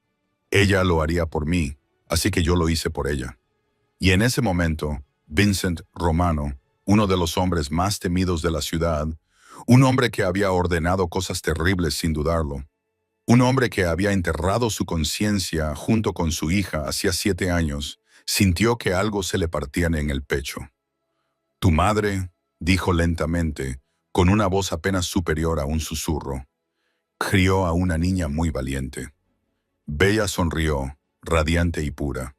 Ella lo haría por mí, así que yo lo hice por ella. Y en ese momento, Vincent Romano, uno de los hombres más temidos de la ciudad, un hombre que había ordenado cosas terribles sin dudarlo, un hombre que había enterrado su conciencia junto con su hija hacía 7 años, sintió que algo se le partía en el pecho. Tu madre, dijo lentamente, con una voz apenas superior a un susurro, crió a una niña muy valiente. Bella sonrió, radiante y pura.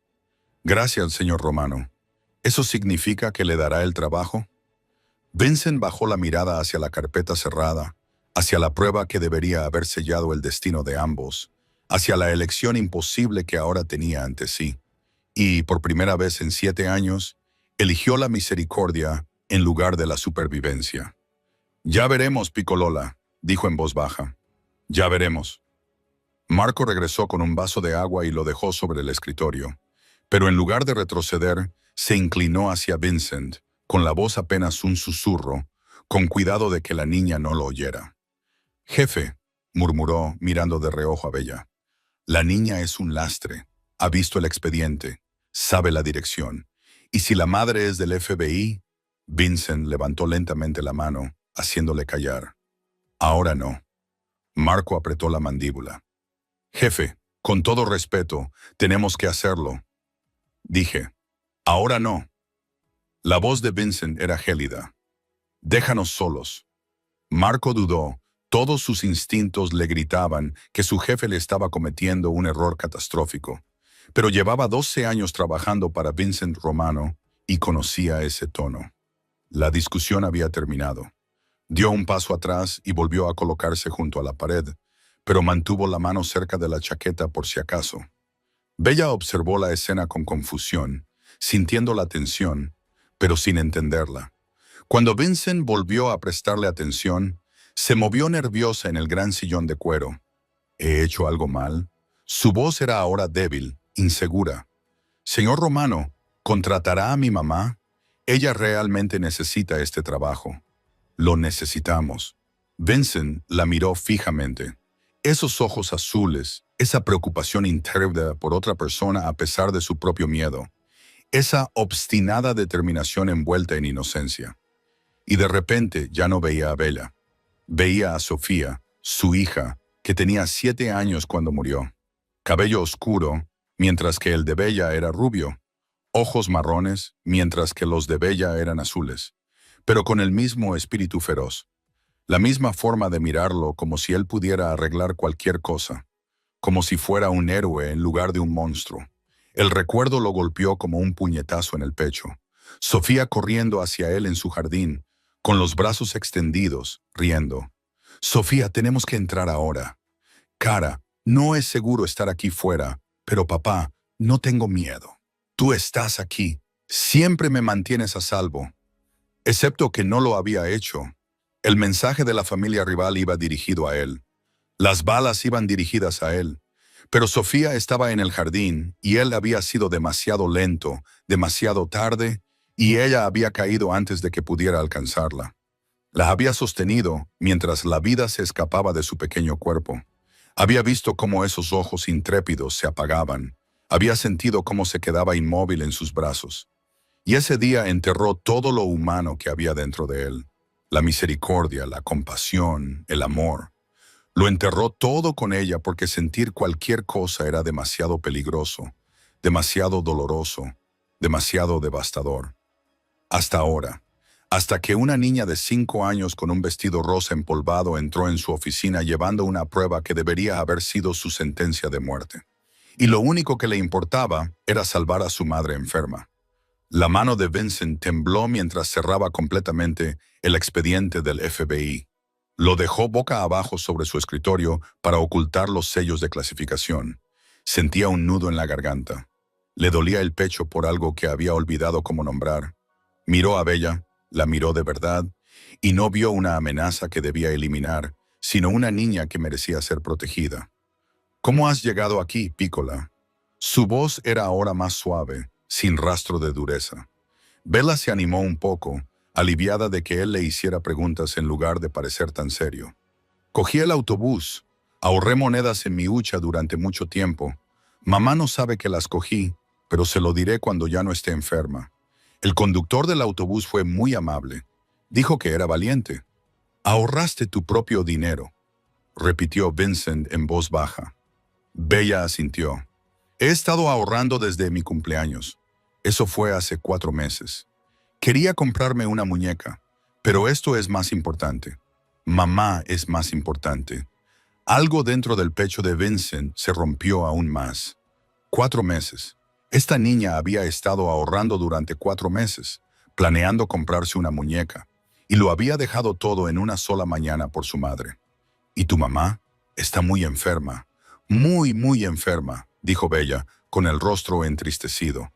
Gracias, señor Romano. ¿Eso significa que le dará el trabajo? Vincent bajó la mirada hacia la carpeta cerrada, hacia la prueba que debería haber sellado el destino de ambos, hacia la elección imposible que ahora tenía ante sí, y, por primera vez en 7 años, eligió la misericordia en lugar de la supervivencia. Ya veremos, Piccolola, dijo en voz baja. Ya veremos. Marco regresó con un vaso de agua y lo dejó sobre el escritorio, pero en lugar de retroceder, se inclinó hacia Vincent, con la voz apenas un susurro, con cuidado de que la niña no lo oyera. Jefe, murmuró, mirando de reojo a Bella. La niña es un lastre, ha visto el expediente, sabe la dirección. Y si la madre es del FBI, Vincent levantó lentamente la mano, haciéndole callar. Ahora no. Marco apretó la mandíbula. Jefe, con todo respeto, tenemos que hacerlo. Dije, ahora no. La voz de Vincent era gélida. «Déjanos solos». Marco dudó. Todos sus instintos le gritaban que su jefe le estaba cometiendo un error catastrófico. Pero llevaba 12 años trabajando para Vincent Romano y conocía ese tono. La discusión había terminado. Dio un paso atrás y volvió a colocarse junto a la pared, pero mantuvo la mano cerca de la chaqueta por si acaso. Bella observó la escena con confusión, sintiendo la tensión, pero sin entenderla. Cuando Vincent volvió a prestarle atención, se movió nerviosa en el gran sillón de cuero. ¿He hecho algo mal? Su voz era ahora débil, insegura. «Señor Romano, ¿contratará a mi mamá? Ella realmente necesita este trabajo». «Lo necesitamos». Vincent la miró fijamente. Esos ojos azules, esa preocupación interna por otra persona a pesar de su propio miedo, esa obstinada determinación envuelta en inocencia. Y de repente ya no veía a Bella. Veía a Sofía, su hija, que tenía 7 años cuando murió. Cabello oscuro, mientras que el de Bella era rubio. Ojos marrones, mientras que los de Bella eran azules. Pero con el mismo espíritu feroz. La misma forma de mirarlo, como si él pudiera arreglar cualquier cosa. Como si fuera un héroe en lugar de un monstruo. El recuerdo lo golpeó como un puñetazo en el pecho. Sofía corriendo hacia él en su jardín, con los brazos extendidos, riendo. «Sofía, tenemos que entrar ahora». «Cara, no es seguro estar aquí fuera, pero papá, no tengo miedo. Tú estás aquí. Siempre me mantienes a salvo». Excepto que no lo había hecho. El mensaje de la familia rival iba dirigido a él. Las balas iban dirigidas a él. Pero Sofía estaba en el jardín y él había sido demasiado lento, demasiado tarde, y ella había caído antes de que pudiera alcanzarla. La había sostenido mientras la vida se escapaba de su pequeño cuerpo. Había visto cómo esos ojos intrépidos se apagaban. Había sentido cómo se quedaba inmóvil en sus brazos. Y ese día enterró todo lo humano que había dentro de él. La misericordia, la compasión, el amor. Lo enterró todo con ella porque sentir cualquier cosa era demasiado peligroso, demasiado doloroso, demasiado devastador. Hasta ahora, hasta que una niña de 5 años con un vestido rosa empolvado entró en su oficina llevando una prueba que debería haber sido su sentencia de muerte. Y lo único que le importaba era salvar a su madre enferma. La mano de Vincent tembló mientras cerraba completamente el expediente del FBI. Lo dejó boca abajo sobre su escritorio para ocultar los sellos de clasificación. Sentía un nudo en la garganta. Le dolía el pecho por algo que había olvidado cómo nombrar. Miró a Bella, la miró de verdad, y no vio una amenaza que debía eliminar, sino una niña que merecía ser protegida. «¿Cómo has llegado aquí, Piccola?» Su voz era ahora más suave, sin rastro de dureza. Bella se animó un poco, aliviada de que él le hiciera preguntas en lugar de parecer tan serio. «Cogí el autobús. Ahorré monedas en mi hucha durante mucho tiempo. Mamá no sabe que las cogí, pero se lo diré cuando ya no esté enferma. El conductor del autobús fue muy amable. Dijo que era valiente». «Ahorraste tu propio dinero», repitió Vincent en voz baja. Bella asintió. «He estado ahorrando desde mi cumpleaños. Eso fue hace 4 meses. Quería comprarme una muñeca, pero esto es más importante. Mamá es más importante». Algo dentro del pecho de Vincent se rompió aún más. 4 meses. Esta niña había estado ahorrando durante 4 meses, planeando comprarse una muñeca, y lo había dejado todo en una sola mañana por su madre. «¿Y tu mamá? Está muy enferma. Muy, muy enferma», dijo Bella, con el rostro entristecido.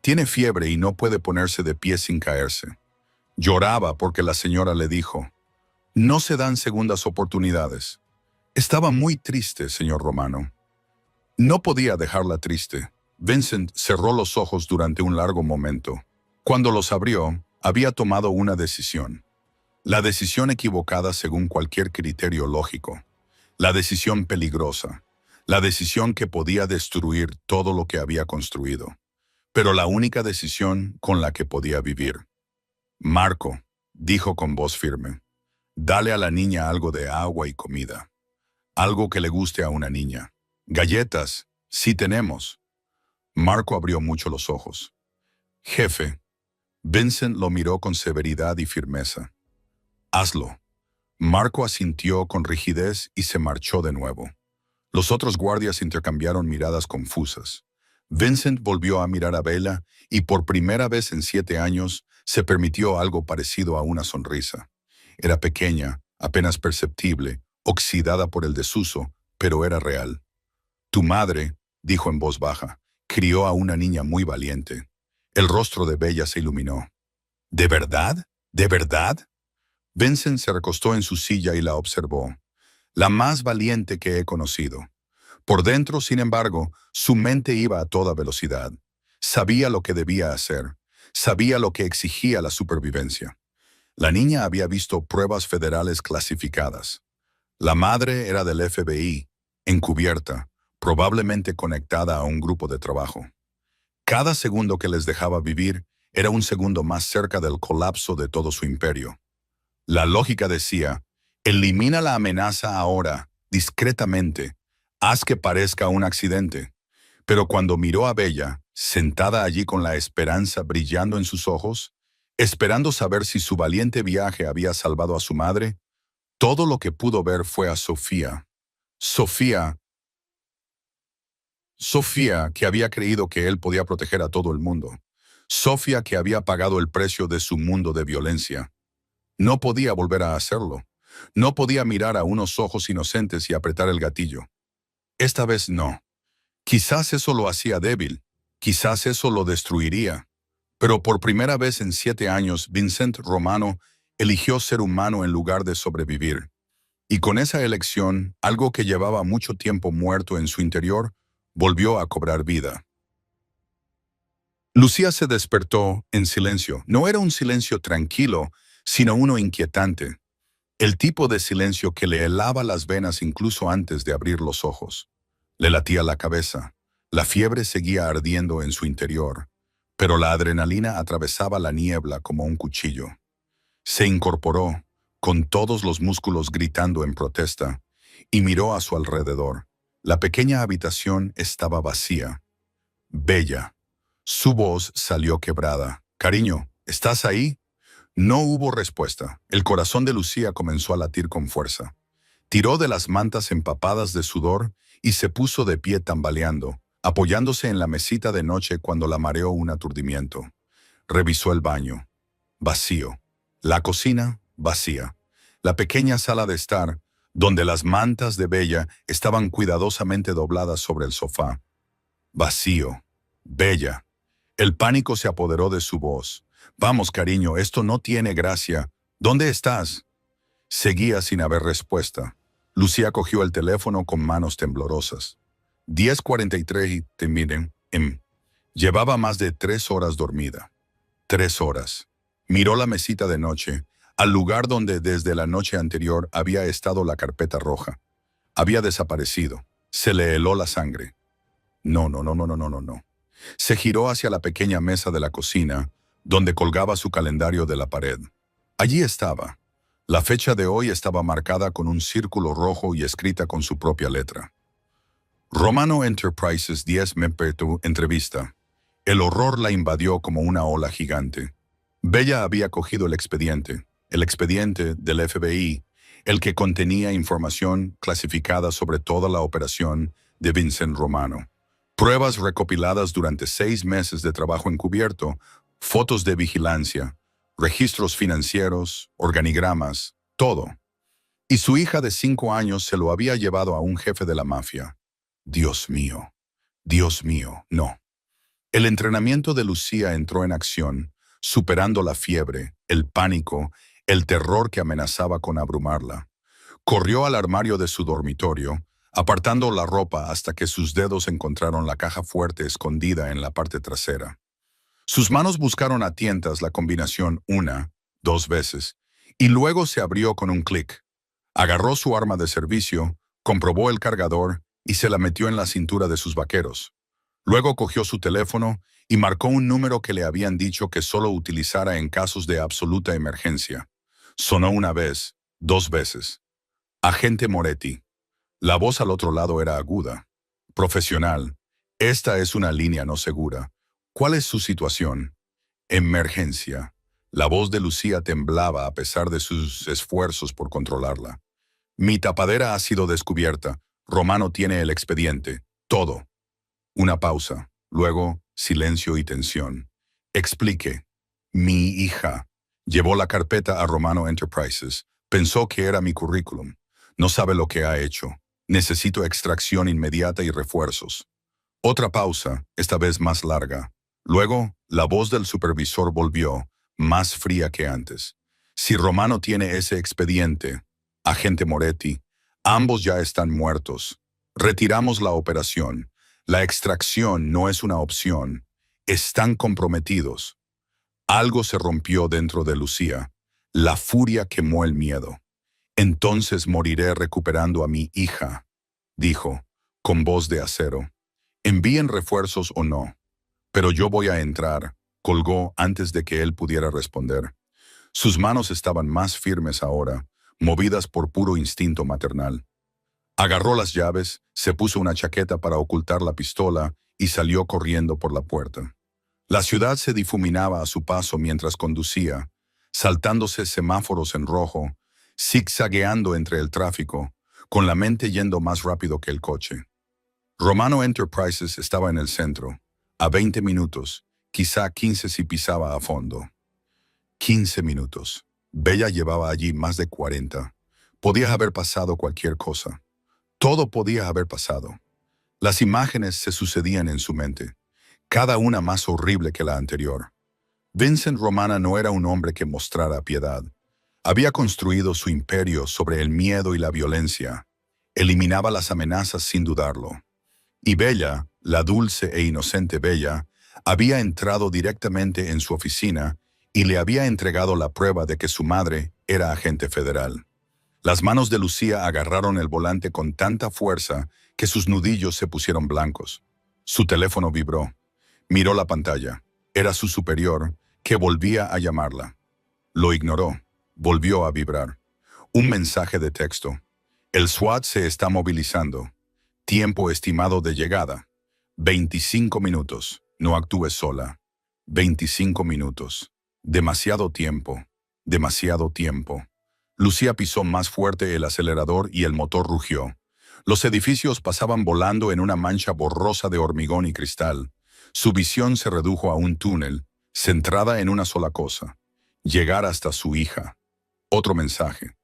«Tiene fiebre y no puede ponerse de pie sin caerse». Lloraba porque la señora le dijo, «No se dan segundas oportunidades». Estaba muy triste, señor Romano. No podía dejarla triste. Vincent cerró los ojos durante un largo momento. Cuando los abrió, había tomado una decisión. La decisión equivocada según cualquier criterio lógico. La decisión peligrosa. La decisión que podía destruir todo lo que había construido. Pero la única decisión con la que podía vivir. «Marco», dijo con voz firme, «dale a la niña algo de agua y comida. Algo que le guste a una niña. Galletas, sí tenemos». Marco abrió mucho los ojos. «Jefe, Vincent lo miró con severidad y firmeza. «Hazlo». Marco asintió con rigidez y se marchó de nuevo. Los otros guardias intercambiaron miradas confusas. Vincent volvió a mirar a Bella y por primera vez en 7 años se permitió algo parecido a una sonrisa. Era pequeña, apenas perceptible, oxidada por el desuso, pero era real. «Tu madre», dijo en voz baja, «crió a una niña muy valiente». El rostro de Bella se iluminó. «¿De verdad? ¿De verdad?». Vincent se recostó en su silla y la observó. «La más valiente que he conocido». Por dentro, sin embargo, su mente iba a toda velocidad. Sabía lo que debía hacer. Sabía lo que exigía la supervivencia. La niña había visto pruebas federales clasificadas. La madre era del FBI, encubierta, probablemente conectada a un grupo de trabajo. Cada segundo que les dejaba vivir era un segundo más cerca del colapso de todo su imperio. La lógica decía, elimina la amenaza ahora, discretamente, haz que parezca un accidente. Pero cuando miró a Bella, sentada allí con la esperanza brillando en sus ojos, esperando saber si su valiente viaje había salvado a su madre, todo lo que pudo ver fue a Sofía. Sofía, Sofía, que había creído que él podía proteger a todo el mundo. Sofía, que había pagado el precio de su mundo de violencia. No podía volver a hacerlo. No podía mirar a unos ojos inocentes y apretar el gatillo. Esta vez no. Quizás eso lo hacía débil. Quizás eso lo destruiría. Pero por primera vez en 7 años, Vincent Romano eligió ser humano en lugar de sobrevivir. Y con esa elección, algo que llevaba mucho tiempo muerto en su interior, volvió a cobrar vida. Lucía se despertó en silencio. No era un silencio tranquilo, sino uno inquietante. El tipo de silencio que le helaba las venas incluso antes de abrir los ojos. Le latía la cabeza. La fiebre seguía ardiendo en su interior, pero la adrenalina atravesaba la niebla como un cuchillo. Se incorporó, con todos los músculos gritando en protesta, y miró a su alrededor. La pequeña habitación estaba vacía. Bella. Su voz salió quebrada. «Cariño, ¿estás ahí?». No hubo respuesta. El corazón de Lucía comenzó a latir con fuerza. Tiró de las mantas empapadas de sudor y se puso de pie tambaleando, apoyándose en la mesita de noche cuando la mareó un aturdimiento. Revisó el baño. Vacío. La cocina, vacía. La pequeña sala de estar, donde las mantas de Bella estaban cuidadosamente dobladas sobre el sofá. Vacío. Bella. El pánico se apoderó de su voz. «Vamos, cariño, esto no tiene gracia. ¿Dónde estás?». Seguía sin haber respuesta. Lucía cogió el teléfono con manos temblorosas. 10:43 y te miren. Llevaba más de 3 horas dormida. 3 horas. Miró la mesita de noche, al lugar donde desde la noche anterior había estado la carpeta roja. Había desaparecido. Se le heló la sangre. No, no, no, no, no, no, no, no. Se giró hacia la pequeña mesa de la cocina, donde colgaba su calendario de la pared. Allí estaba. La fecha de hoy estaba marcada con un círculo rojo y escrita con su propia letra. Romano Enterprises 10 Mempertu entrevista. El horror la invadió como una ola gigante. Bella había cogido el expediente del FBI, el que contenía información clasificada sobre toda la operación de Vincent Romano. Pruebas recopiladas durante 6 meses de trabajo encubierto, fotos de vigilancia, registros financieros, organigramas, todo. Y su hija de 5 años se lo había llevado a un jefe de la mafia. Dios mío, no. El entrenamiento de Lucía entró en acción, superando la fiebre, el pánico, el terror que amenazaba con abrumarla. Corrió al armario de su dormitorio, apartando la ropa hasta que sus dedos encontraron la caja fuerte escondida en la parte trasera. Sus manos buscaron a tientas la combinación 1, 2 veces, y luego se abrió con un clic. Agarró su arma de servicio, comprobó el cargador y se la metió en la cintura de sus vaqueros. Luego cogió su teléfono y marcó un número que le habían dicho que solo utilizara en casos de absoluta emergencia. Sonó 1 vez, 2 veces. Agente Moretti. La voz al otro lado era aguda. Profesional. Esta es una línea no segura. ¿Cuál es su situación? Emergencia. La voz de Lucía temblaba a pesar de sus esfuerzos por controlarla. Mi tapadera ha sido descubierta. Romano tiene el expediente. Todo. Una pausa. Luego, silencio y tensión. Explique. Mi hija. Llevó la carpeta a Romano Enterprises. Pensó que era mi currículum. No sabe lo que ha hecho. Necesito extracción inmediata y refuerzos. Otra pausa, esta vez más larga. Luego, la voz del supervisor volvió, más fría que antes. Si Romano tiene ese expediente, agente Moretti, ambos ya están muertos. Retiramos la operación. La extracción no es una opción. Están comprometidos. Algo se rompió dentro de Lucía. La furia quemó el miedo. Entonces moriré recuperando a mi hija, dijo, con voz de acero. Envíen refuerzos o no. Pero yo voy a entrar, colgó antes de que él pudiera responder. Sus manos estaban más firmes ahora, movidas por puro instinto maternal. Agarró las llaves, se puso una chaqueta para ocultar la pistola y salió corriendo por la puerta. La ciudad se difuminaba a su paso mientras conducía, saltándose semáforos en rojo, zigzagueando entre el tráfico, con la mente yendo más rápido que el coche. Romano Enterprises estaba en el centro, a 20 minutos, quizá 15 si pisaba a fondo. 15 minutos. Bella llevaba allí más de 40. Podía haber pasado cualquier cosa. Todo podía haber pasado. Las imágenes se sucedían en su mente, cada una más horrible que la anterior. Vincent Romana no era un hombre que mostrara piedad. Había construido su imperio sobre el miedo y la violencia. Eliminaba las amenazas sin dudarlo. Y Bella, la dulce e inocente Bella, había entrado directamente en su oficina y le había entregado la prueba de que su madre era agente federal. Las manos de Lucía agarraron el volante con tanta fuerza que sus nudillos se pusieron blancos. Su teléfono vibró. Miró la pantalla. Era su superior, que volvía a llamarla. Lo ignoró. Volvió a vibrar. Un mensaje de texto. El SWAT se está movilizando. Tiempo estimado de llegada. 25 minutos. No actúes sola. 25 minutos. Demasiado tiempo. Demasiado tiempo. Lucía pisó más fuerte el acelerador y el motor rugió. Los edificios pasaban volando en una mancha borrosa de hormigón y cristal. Su visión se redujo a un túnel, centrada en una sola cosa: llegar hasta su hija. Otro mensaje.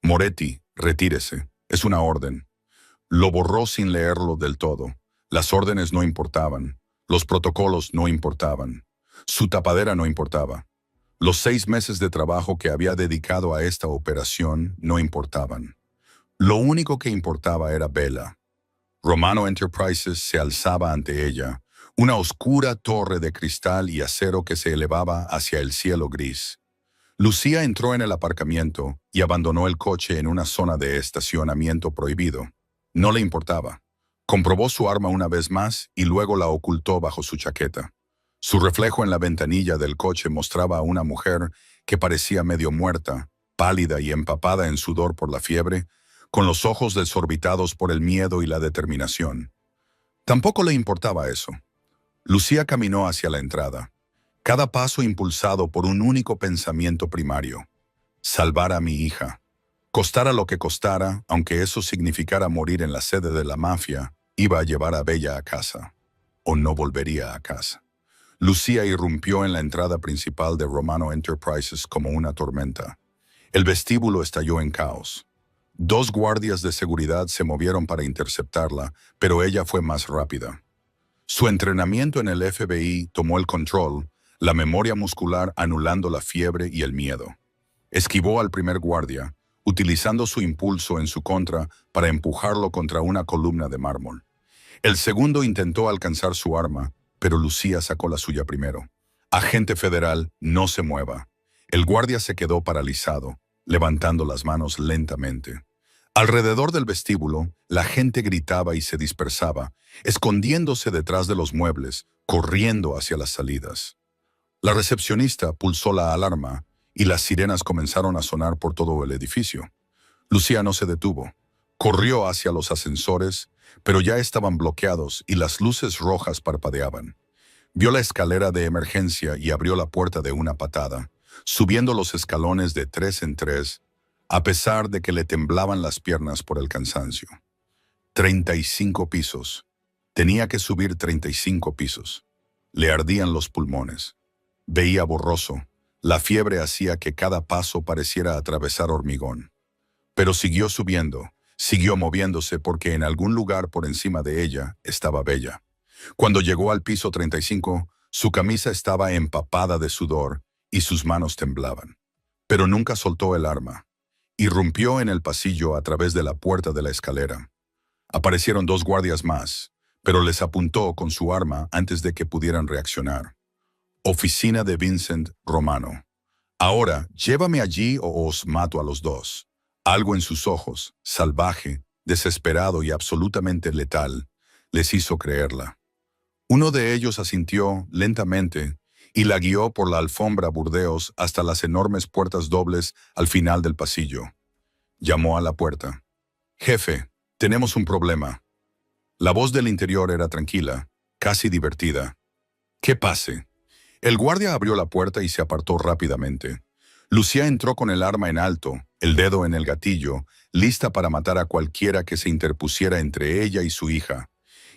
Moretti, retírese. Es una orden. Lo borró sin leerlo del todo. Las órdenes no importaban. Los protocolos no importaban. Su tapadera no importaba. Los 6 meses de trabajo que había dedicado a esta operación no importaban. Lo único que importaba era Bella. Romano Enterprises se alzaba ante ella, una oscura torre de cristal y acero que se elevaba hacia el cielo gris. Lucía entró en el aparcamiento y abandonó el coche en una zona de estacionamiento prohibido. No le importaba. Comprobó su arma una vez más y luego la ocultó bajo su chaqueta. Su reflejo en la ventanilla del coche mostraba a una mujer que parecía medio muerta, pálida y empapada en sudor por la fiebre, con los ojos desorbitados por el miedo y la determinación. Tampoco le importaba eso. Lucía caminó hacia la entrada, cada paso impulsado por un único pensamiento primario: salvar a mi hija. Costara lo que costara, aunque eso significara morir en la sede de la mafia, iba a llevar a Bella a casa. O no volvería a casa. Lucía irrumpió en la entrada principal de Romano Enterprises como una tormenta. El vestíbulo estalló en caos. 2 guardias de seguridad se movieron para interceptarla, pero ella fue más rápida. Su entrenamiento en el FBI tomó el control, la memoria muscular anulando la fiebre y el miedo. Esquivó al primer guardia, utilizando su impulso en su contra para empujarlo contra una columna de mármol. El segundo intentó alcanzar su arma, pero Lucía sacó la suya primero. Agente federal, no se mueva. El guardia se quedó paralizado, levantando las manos lentamente. Alrededor del vestíbulo, la gente gritaba y se dispersaba, escondiéndose detrás de los muebles, corriendo hacia las salidas. La recepcionista pulsó la alarma y las sirenas comenzaron a sonar por todo el edificio. Lucía no se detuvo. Corrió hacia los ascensores, pero ya estaban bloqueados y las luces rojas parpadeaban. Vio la escalera de emergencia y abrió la puerta de una patada, subiendo los escalones de 3 en 3, a pesar de que le temblaban las piernas por el cansancio. 35 pisos. Tenía que subir 35 pisos. Le ardían los pulmones. Veía borroso. La fiebre hacía que cada paso pareciera atravesar hormigón. Pero siguió subiendo, siguió moviéndose porque en algún lugar por encima de ella estaba Bella. Cuando llegó al piso 35, su camisa estaba empapada de sudor y sus manos temblaban. Pero nunca soltó el arma. Irrumpió en el pasillo a través de la puerta de la escalera. Aparecieron 2 guardias más, pero les apuntó con su arma antes de que pudieran reaccionar. Oficina de Vincent Romano. Ahora, llévame allí o os mato a los 2. Algo en sus ojos, salvaje, desesperado y absolutamente letal, les hizo creerla. Uno de ellos asintió lentamente y la guió por la alfombra burdeos hasta las enormes puertas dobles al final del pasillo. Llamó a la puerta. «Jefe, tenemos un problema». La voz del interior era tranquila, casi divertida. «¿Qué pase?» El guardia abrió la puerta y se apartó rápidamente. Lucía entró con el arma en alto, el dedo en el gatillo, lista para matar a cualquiera que se interpusiera entre ella y su hija.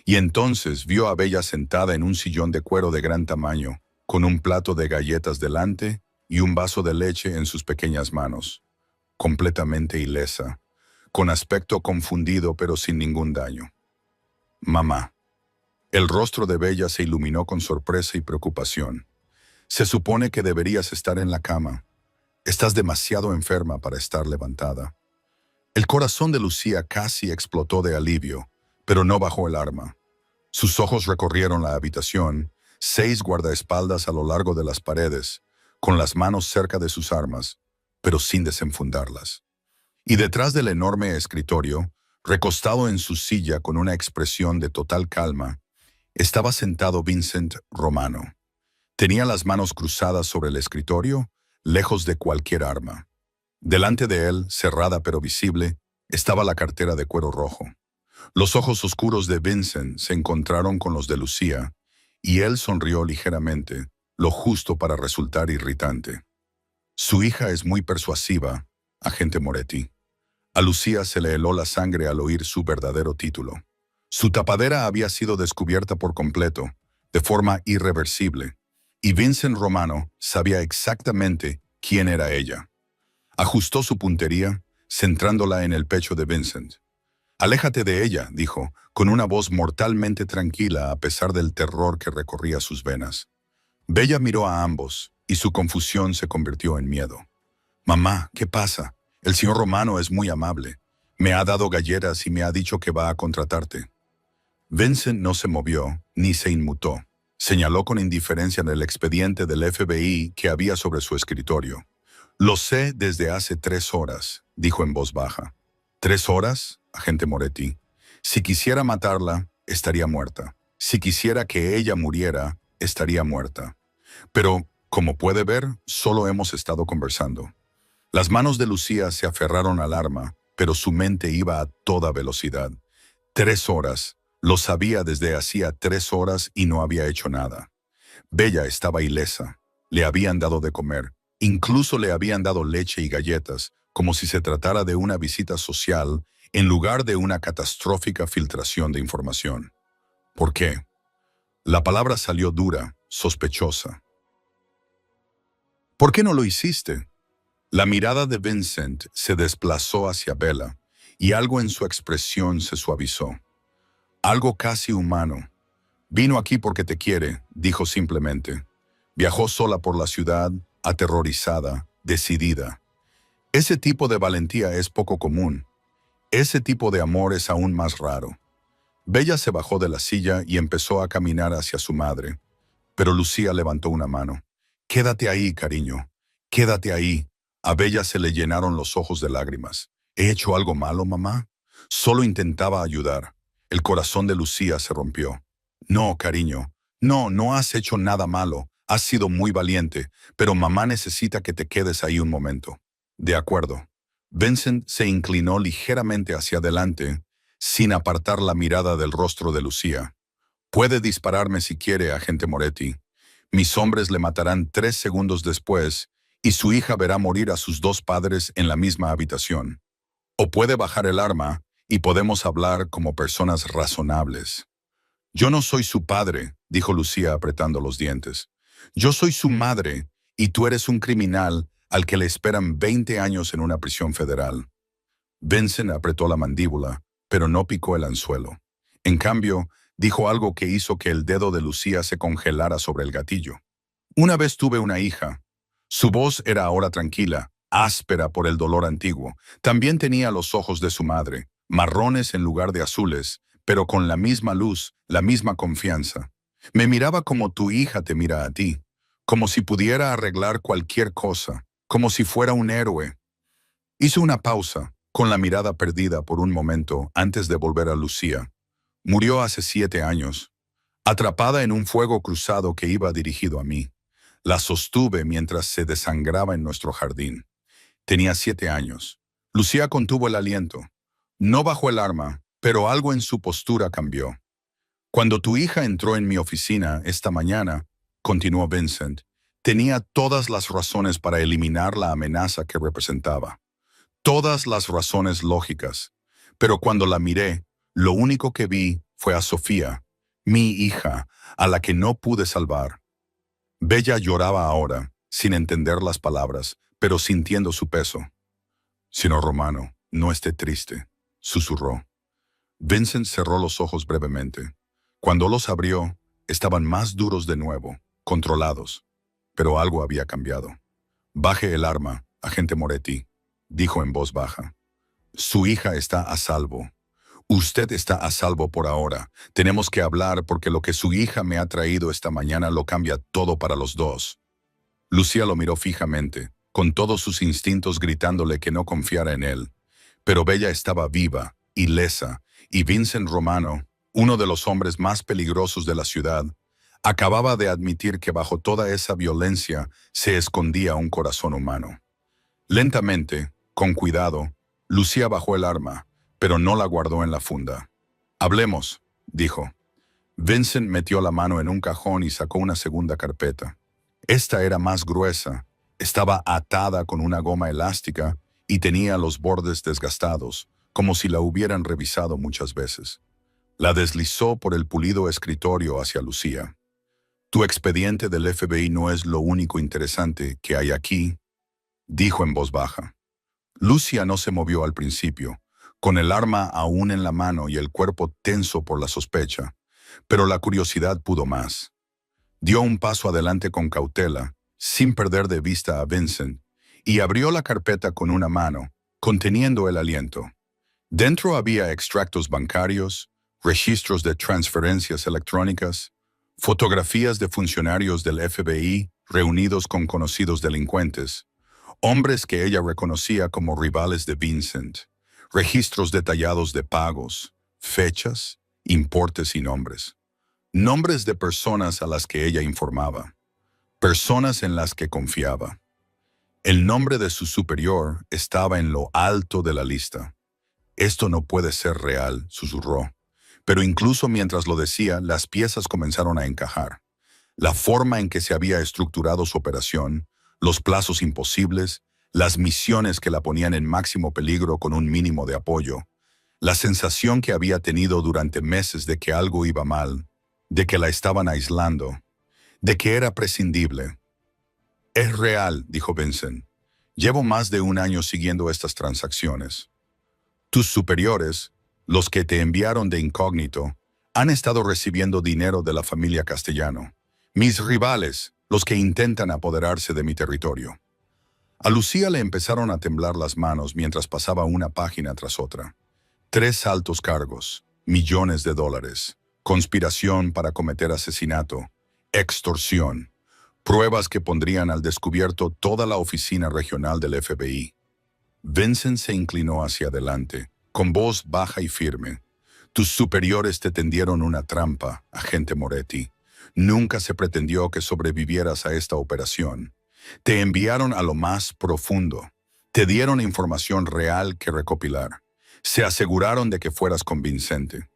Y entonces vio a Bella sentada en un sillón de cuero de gran tamaño, con un plato de galletas delante y un vaso de leche en sus pequeñas manos. Completamente ilesa, con aspecto confundido pero sin ningún daño. «Mamá». El rostro de Bella se iluminó con sorpresa y preocupación. «Se supone que deberías estar en la cama. Estás demasiado enferma para estar levantada». El corazón de Lucía casi explotó de alivio, pero no bajó el arma. Sus ojos recorrieron la habitación, 6 guardaespaldas a lo largo de las paredes, con las manos cerca de sus armas, pero sin desenfundarlas. Y detrás del enorme escritorio, recostado en su silla con una expresión de total calma, estaba sentado Vincent Romano. Tenía las manos cruzadas sobre el escritorio, lejos de cualquier arma. Delante de él, cerrada pero visible, estaba la cartera de cuero rojo. Los ojos oscuros de Vincent se encontraron con los de Lucía, y él sonrió ligeramente, lo justo para resultar irritante. «Su hija es muy persuasiva, agente Moretti». A Lucía se le heló la sangre al oír su verdadero título. Su tapadera había sido descubierta por completo, de forma irreversible, y Vincent Romano sabía exactamente quién era ella. Ajustó su puntería, centrándola en el pecho de Vincent. «Aléjate de ella», dijo, con una voz mortalmente tranquila a pesar del terror que recorría sus venas. Bella miró a ambos, y su confusión se convirtió en miedo. «Mamá, ¿qué pasa? El señor Romano es muy amable. Me ha dado galletas y me ha dicho que va a contratarte». Vincent no se movió, ni se inmutó. Señaló con indiferencia en el expediente del FBI que había sobre su escritorio. «Lo sé desde hace 3 horas», dijo en voz baja. «¿3 horas, agente Moretti? Si quisiera matarla, estaría muerta. Si quisiera que ella muriera, estaría muerta. Pero, como puede ver, solo hemos estado conversando». Las manos de Lucía se aferraron al arma, pero su mente iba a toda velocidad. 3 horas. Lo sabía desde hacía 3 horas y no había hecho nada. Bella estaba ilesa. Le habían dado de comer. Incluso le habían dado leche y galletas, como si se tratara de una visita social en lugar de una catastrófica filtración de información. ¿Por qué? La palabra salió dura, sospechosa. «¿Por qué no lo hiciste?» La mirada de Vincent se desplazó hacia Bella, y algo en su expresión se suavizó. Algo casi humano. «Vino aquí porque te quiere», dijo simplemente. Viajó sola por la ciudad, aterrorizada, decidida. Ese tipo de valentía es poco común. Ese tipo de amor es aún más raro. Bella se bajó de la silla y empezó a caminar hacia su madre. Pero Lucía levantó una mano. «Quédate ahí, cariño. Quédate ahí». A Bella se le llenaron los ojos de lágrimas. «¿He hecho algo malo, mamá?» Solo intentaba ayudar. El corazón de Lucía se rompió. «No, cariño. No, no has hecho nada malo. Has sido muy valiente, pero mamá necesita que te quedes ahí un momento». «De acuerdo». Vincent se inclinó ligeramente hacia adelante, sin apartar la mirada del rostro de Lucía. Puede dispararme si quiere, agente Moretti. Mis hombres le matarán 3 segundos después y su hija verá morir a sus dos padres en la misma habitación. O puede bajar el arma y podemos hablar como personas razonables. Yo no soy su padre, dijo Lucía apretando los dientes. Yo soy su madre y tú eres un criminal al que le esperan 20 años en una prisión federal. Vincent apretó la mandíbula, pero no picó el anzuelo. En cambio, dijo algo que hizo que el dedo de Lucía se congelara sobre el gatillo. Una vez tuve una hija. Su voz era ahora tranquila, áspera por el dolor antiguo. También tenía los ojos de su madre, marrones en lugar de azules, pero con la misma luz, la misma confianza. Me miraba como tu hija te mira a ti, como si pudiera arreglar cualquier cosa, como si fuera un héroe. Hizo una pausa, con la mirada perdida por un momento antes de volver a Lucía. Murió hace 7 años, atrapada en un fuego cruzado que iba dirigido a mí. La sostuve mientras se desangraba en nuestro jardín. Tenía 7 años. Lucía contuvo el aliento. No bajó el arma, pero algo en su postura cambió. Cuando tu hija entró en mi oficina esta mañana, continuó Vincent, tenía todas las razones para eliminar la amenaza que representaba. Todas las razones lógicas. Pero cuando la miré, lo único que vi fue a Sofía, mi hija, a la que no pude salvar. Bella lloraba ahora, sin entender las palabras, pero sintiendo su peso. Señor Romano, no esté triste, susurró. Vincent cerró los ojos brevemente. Cuando los abrió, estaban más duros de nuevo, controlados. Pero algo había cambiado. Baje el arma, agente Moretti, dijo en voz baja. Su hija está a salvo. Usted está a salvo por ahora. Tenemos que hablar porque lo que su hija me ha traído esta mañana lo cambia todo para los dos. Lucía lo miró fijamente, con todos sus instintos gritándole que no confiara en él. Pero Bella estaba viva, ilesa, y Vincent Romano, uno de los hombres más peligrosos de la ciudad, acababa de admitir que bajo toda esa violencia se escondía un corazón humano. Lentamente, con cuidado, Lucía bajó el arma, pero no la guardó en la funda. Hablemos, dijo. Vincent metió la mano en un cajón y sacó una segunda carpeta. Esta era más gruesa, estaba atada con una goma elástica y tenía los bordes desgastados, como si la hubieran revisado muchas veces. La deslizó por el pulido escritorio hacia Lucía. Tu expediente del FBI no es lo único interesante que hay aquí, dijo en voz baja. Lucía no se movió al principio, con el arma aún en la mano y el cuerpo tenso por la sospecha, pero la curiosidad pudo más. Dio un paso adelante con cautela, sin perder de vista a Vincent, y abrió la carpeta con una mano, conteniendo el aliento. Dentro había extractos bancarios, registros de transferencias electrónicas, fotografías de funcionarios del FBI reunidos con conocidos delincuentes, hombres que ella reconocía como rivales de Vincent, registros detallados de pagos, fechas, importes y nombres. Nombres de personas a las que ella informaba, personas en las que confiaba. El nombre de su superior estaba en lo alto de la lista. Esto no puede ser real, susurró. Pero incluso mientras lo decía, las piezas comenzaron a encajar. La forma en que se había estructurado su operación, los plazos imposibles, las misiones que la ponían en máximo peligro con un mínimo de apoyo, la sensación que había tenido durante meses de que algo iba mal, de que la estaban aislando, de que era prescindible. Es real, dijo Vincent. Llevo más de 1 año siguiendo estas transacciones. Tus superiores, los que te enviaron de incógnito, han estado recibiendo dinero de la familia Castellano. Mis rivales, los que intentan apoderarse de mi territorio. A Lucía le empezaron a temblar las manos mientras pasaba una página tras otra. 3 altos cargos, millones de dólares, conspiración para cometer asesinato, extorsión, pruebas que pondrían al descubierto toda la oficina regional del FBI. Vincent se inclinó hacia adelante, con voz baja y firme. Tus superiores te tendieron una trampa, agente Moretti. Nunca se pretendió que sobrevivieras a esta operación. Te enviaron a lo más profundo. Te dieron información real que recopilar. Se aseguraron de que fueras convincente.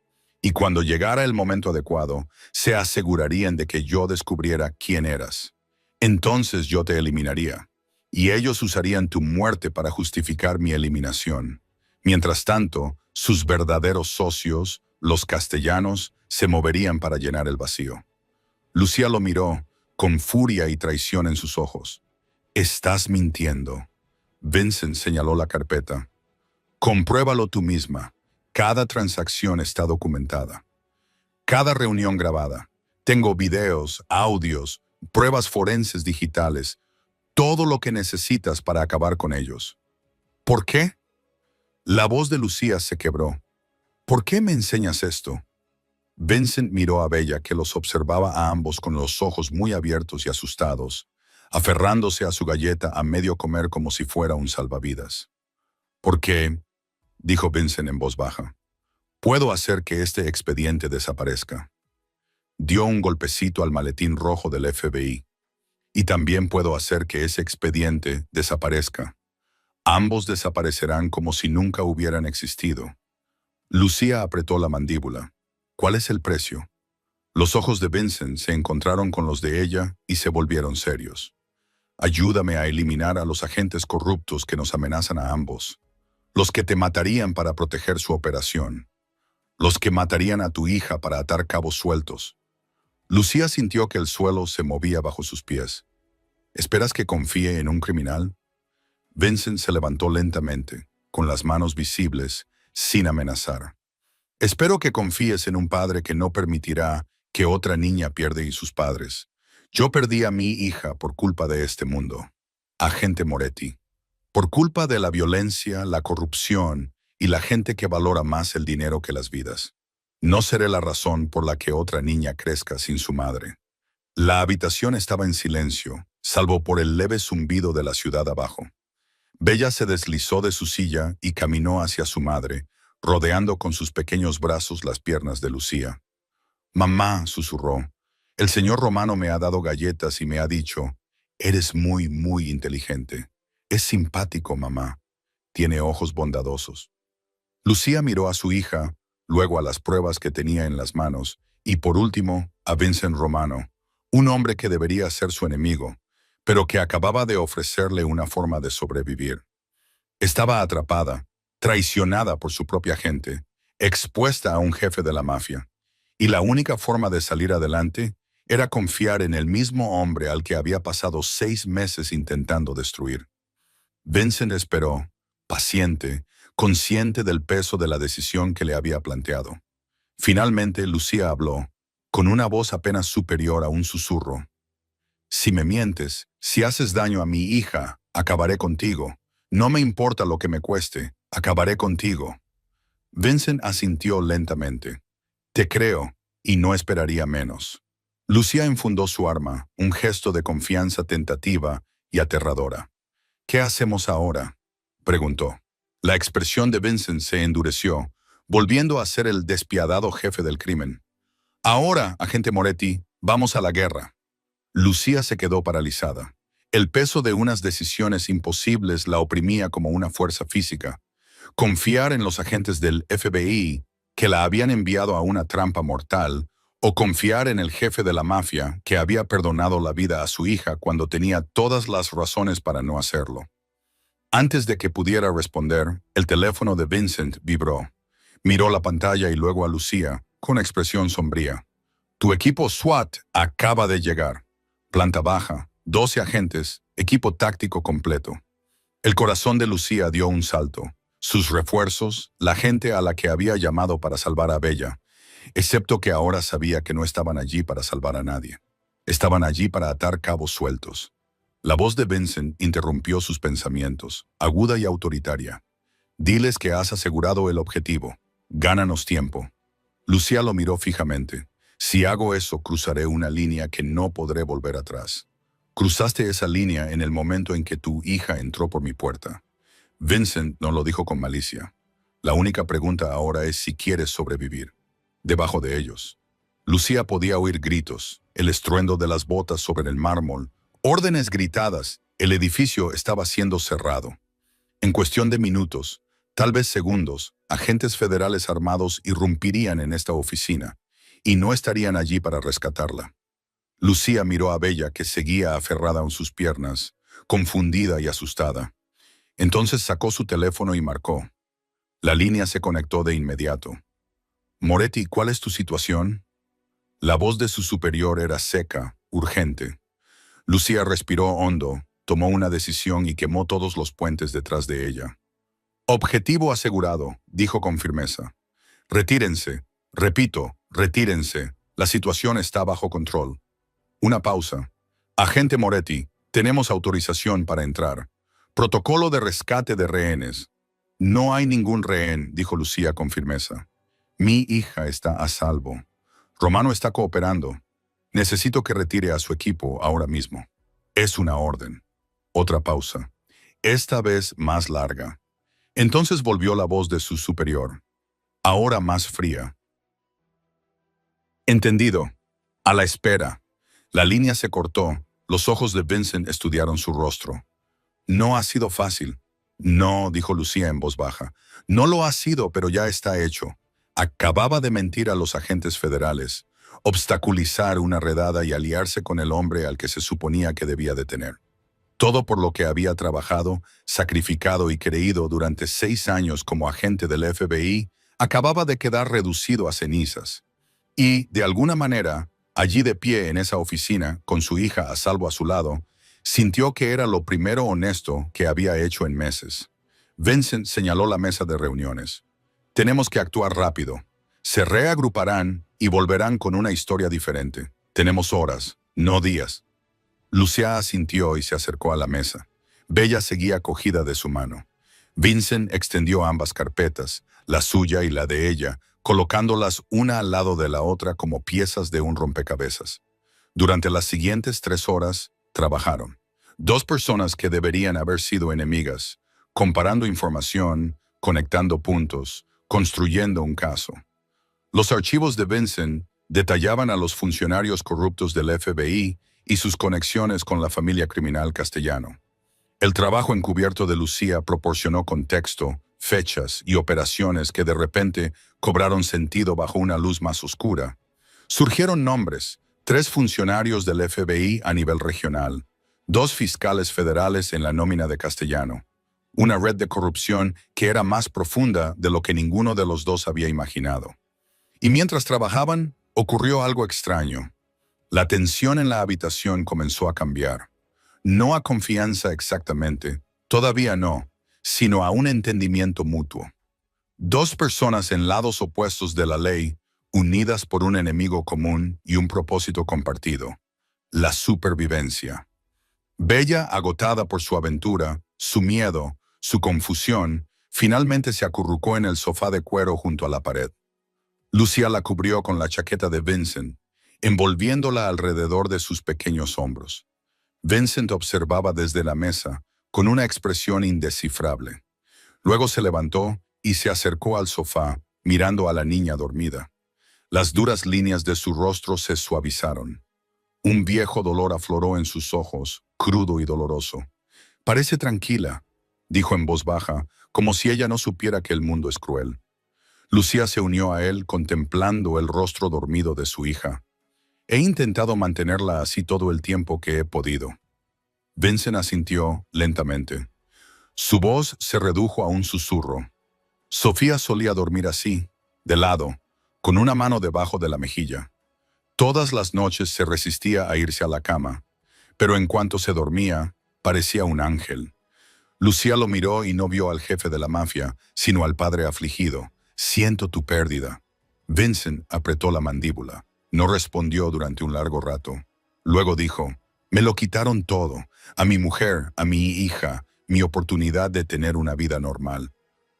Y cuando llegara el momento adecuado, se asegurarían de que yo descubriera quién eras. Entonces yo te eliminaría, y ellos usarían tu muerte para justificar mi eliminación. Mientras tanto, sus verdaderos socios, los castellanos, se moverían para llenar el vacío. Lucía lo miró, con furia y traición en sus ojos. «Estás mintiendo». Vincent señaló la carpeta. «Compruébalo tú misma. Cada transacción está documentada. Cada reunión grabada. Tengo videos, audios, pruebas forenses digitales, todo lo que necesitas para acabar con ellos». «¿Por qué?» La voz de Lucía se quebró. «¿Por qué me enseñas esto?» Vincent miró a Bella, que los observaba a ambos con los ojos muy abiertos y asustados, aferrándose a su galleta a medio comer como si fuera un salvavidas. «¿Por qué?», dijo Vincent en voz baja. «Puedo hacer que este expediente desaparezca». Dio un golpecito al maletín rojo del FBI. «Y también puedo hacer que ese expediente desaparezca. Ambos desaparecerán como si nunca hubieran existido». Lucía apretó la mandíbula. «¿Cuál es el precio?». Los ojos de Vincent se encontraron con los de ella y se volvieron serios. «Ayúdame a eliminar a los agentes corruptos que nos amenazan a ambos. Los que te matarían para proteger su operación. Los que matarían a tu hija para atar cabos sueltos». Lucía sintió que el suelo se movía bajo sus pies. «¿Esperas que confíe en un criminal?». Vincent se levantó lentamente, con las manos visibles, sin amenazar. «Espero que confíes en un padre que no permitirá que otra niña pierda a sus padres. Yo perdí a mi hija por culpa de este mundo. Agente Moretti. Por culpa de la violencia, la corrupción y la gente que valora más el dinero que las vidas. No seré la razón por la que otra niña crezca sin su madre». La habitación estaba en silencio, salvo por el leve zumbido de la ciudad abajo. Bella se deslizó de su silla y caminó hacia su madre, rodeando con sus pequeños brazos las piernas de Lucía. «Mamá», susurró, «el señor Romano me ha dado galletas y me ha dicho, eres muy, muy inteligente. Es simpático, mamá. Tiene ojos bondadosos». Lucía miró a su hija, luego a las pruebas que tenía en las manos, y por último a Vincent Romano, un hombre que debería ser su enemigo, pero que acababa de ofrecerle una forma de sobrevivir. Estaba atrapada, traicionada por su propia gente, expuesta a un jefe de la mafia, y la única forma de salir adelante era confiar en el mismo hombre al que había pasado 6 meses intentando destruir. Vincent esperó, paciente, consciente del peso de la decisión que le había planteado. Finalmente, Lucía habló, con una voz apenas superior a un susurro. «Si me mientes, si haces daño a mi hija, acabaré contigo. No me importa lo que me cueste, acabaré contigo». Vincent asintió lentamente. «Te creo, y no esperaría menos». Lucía enfundó su arma, un gesto de confianza tentativa y aterradora. «¿Qué hacemos ahora?», preguntó. La expresión de Vincent se endureció, volviendo a ser el despiadado jefe del crimen. «Ahora, agente Moretti, vamos a la guerra». Lucía se quedó paralizada. El peso de unas decisiones imposibles la oprimía como una fuerza física. Confiar en los agentes del FBI, que la habían enviado a una trampa mortal, o confiar en el jefe de la mafia, que había perdonado la vida a su hija cuando tenía todas las razones para no hacerlo. Antes de que pudiera responder, el teléfono de Vincent vibró. Miró la pantalla y luego a Lucía, con expresión sombría. «Tu equipo SWAT acaba de llegar. Planta baja, 12 agentes, equipo táctico completo». El corazón de Lucía dio un salto. Sus refuerzos, la gente a la que había llamado para salvar a Bella, excepto que ahora sabía que no estaban allí para salvar a nadie. Estaban allí para atar cabos sueltos. La voz de Vincent interrumpió sus pensamientos, aguda y autoritaria. «Diles que has asegurado el objetivo. Gánanos tiempo». Lucía lo miró fijamente. «Si hago eso, cruzaré una línea que no podré volver atrás». «Cruzaste esa línea en el momento en que tu hija entró por mi puerta». Vincent no lo dijo con malicia. «La única pregunta ahora es si quieres sobrevivir». Debajo de ellos, Lucía podía oír gritos, el estruendo de las botas sobre el mármol, órdenes gritadas. El edificio estaba siendo cerrado. En cuestión de minutos, tal vez segundos, Agentes federales armados irrumpirían en esta oficina y no estarían allí para rescatarla. Lucía miró a Bella, que seguía aferrada en sus piernas, confundida y asustada. Entonces sacó su teléfono y marcó. La línea se conectó de inmediato. «Moretti, ¿cuál es tu situación?» La voz de su superior era seca, urgente. Lucía respiró hondo, tomó una decisión y quemó todos los puentes detrás de ella. «Objetivo asegurado», dijo con firmeza. «Retírense. Repito, retírense. La situación está bajo control». Una pausa. «Agente Moretti, tenemos autorización para entrar. Protocolo de rescate de rehenes». «No hay ningún rehén», dijo Lucía con firmeza. «Mi hija está a salvo. Romano está cooperando. Necesito que retire a su equipo ahora mismo». «Es una orden». Otra pausa. Esta vez más larga. Entonces volvió la voz de su superior, ahora más fría. «Entendido. A la espera». La línea se cortó. Los ojos de Vincent estudiaron su rostro. «No ha sido fácil». «No», dijo Lucía en voz baja. «No lo ha sido, pero ya está hecho. Acababa de mentir a los agentes federales, obstaculizar una redada y aliarse con el hombre al que se suponía que debía detener. Todo por lo que había trabajado, sacrificado y creído durante 6 años como agente del FBI, acababa de quedar reducido a cenizas. Y, de alguna manera, allí de pie en esa oficina, con su hija a salvo a su lado, sintió que era lo primero honesto que había hecho en meses. Vincent señaló la mesa de reuniones. «Tenemos que actuar rápido. Se reagruparán y volverán con una historia diferente. Tenemos horas, no días». Lucía asintió y se acercó a la mesa. Bella seguía cogida de su mano. Vincent extendió ambas carpetas, la suya y la de ella, colocándolas una al lado de la otra como piezas de un rompecabezas. Durante las siguientes 3 horas, trabajaron. 2 personas que deberían haber sido enemigas, comparando información, conectando puntos, construyendo un caso. Los archivos de Vincent detallaban a los funcionarios corruptos del FBI y sus conexiones con la familia criminal Castellano. El trabajo encubierto de Lucía proporcionó contexto, fechas y operaciones que de repente cobraron sentido bajo una luz más oscura. Surgieron nombres: 3 funcionarios del FBI a nivel regional, 2 fiscales federales en la nómina de Castellano, una red de corrupción que era más profunda de lo que ninguno de los dos había imaginado. Y mientras trabajaban, ocurrió algo extraño. La tensión en la habitación comenzó a cambiar. No a confianza exactamente, todavía no, sino a un entendimiento mutuo. 2 personas en lados opuestos de la ley, unidas por un enemigo común y un propósito compartido: la supervivencia. Bella, agotada por su aventura, su miedo, su confusión, finalmente se acurrucó en el sofá de cuero junto a la pared. Lucía la cubrió con la chaqueta de Vincent, envolviéndola alrededor de sus pequeños hombros. Vincent observaba desde la mesa, con una expresión indescifrable. Luego se levantó y se acercó al sofá, mirando a la niña dormida. Las duras líneas de su rostro se suavizaron. Un viejo dolor afloró en sus ojos, crudo y doloroso. «Parece tranquila», dijo en voz baja, como si ella no supiera que el mundo es cruel. Lucía se unió a él contemplando el rostro dormido de su hija. «He intentado mantenerla así todo el tiempo que he podido». Vincent asintió lentamente. Su voz se redujo a un susurro. «Sofía solía dormir así, de lado, con una mano debajo de la mejilla. Todas las noches se resistía a irse a la cama, pero en cuanto se dormía, parecía un ángel». Lucía lo miró y no vio al jefe de la mafia, sino al padre afligido. «Siento tu pérdida». Vincent apretó la mandíbula. No respondió durante un largo rato. Luego dijo: «Me lo quitaron todo, a mi mujer, a mi hija, mi oportunidad de tener una vida normal.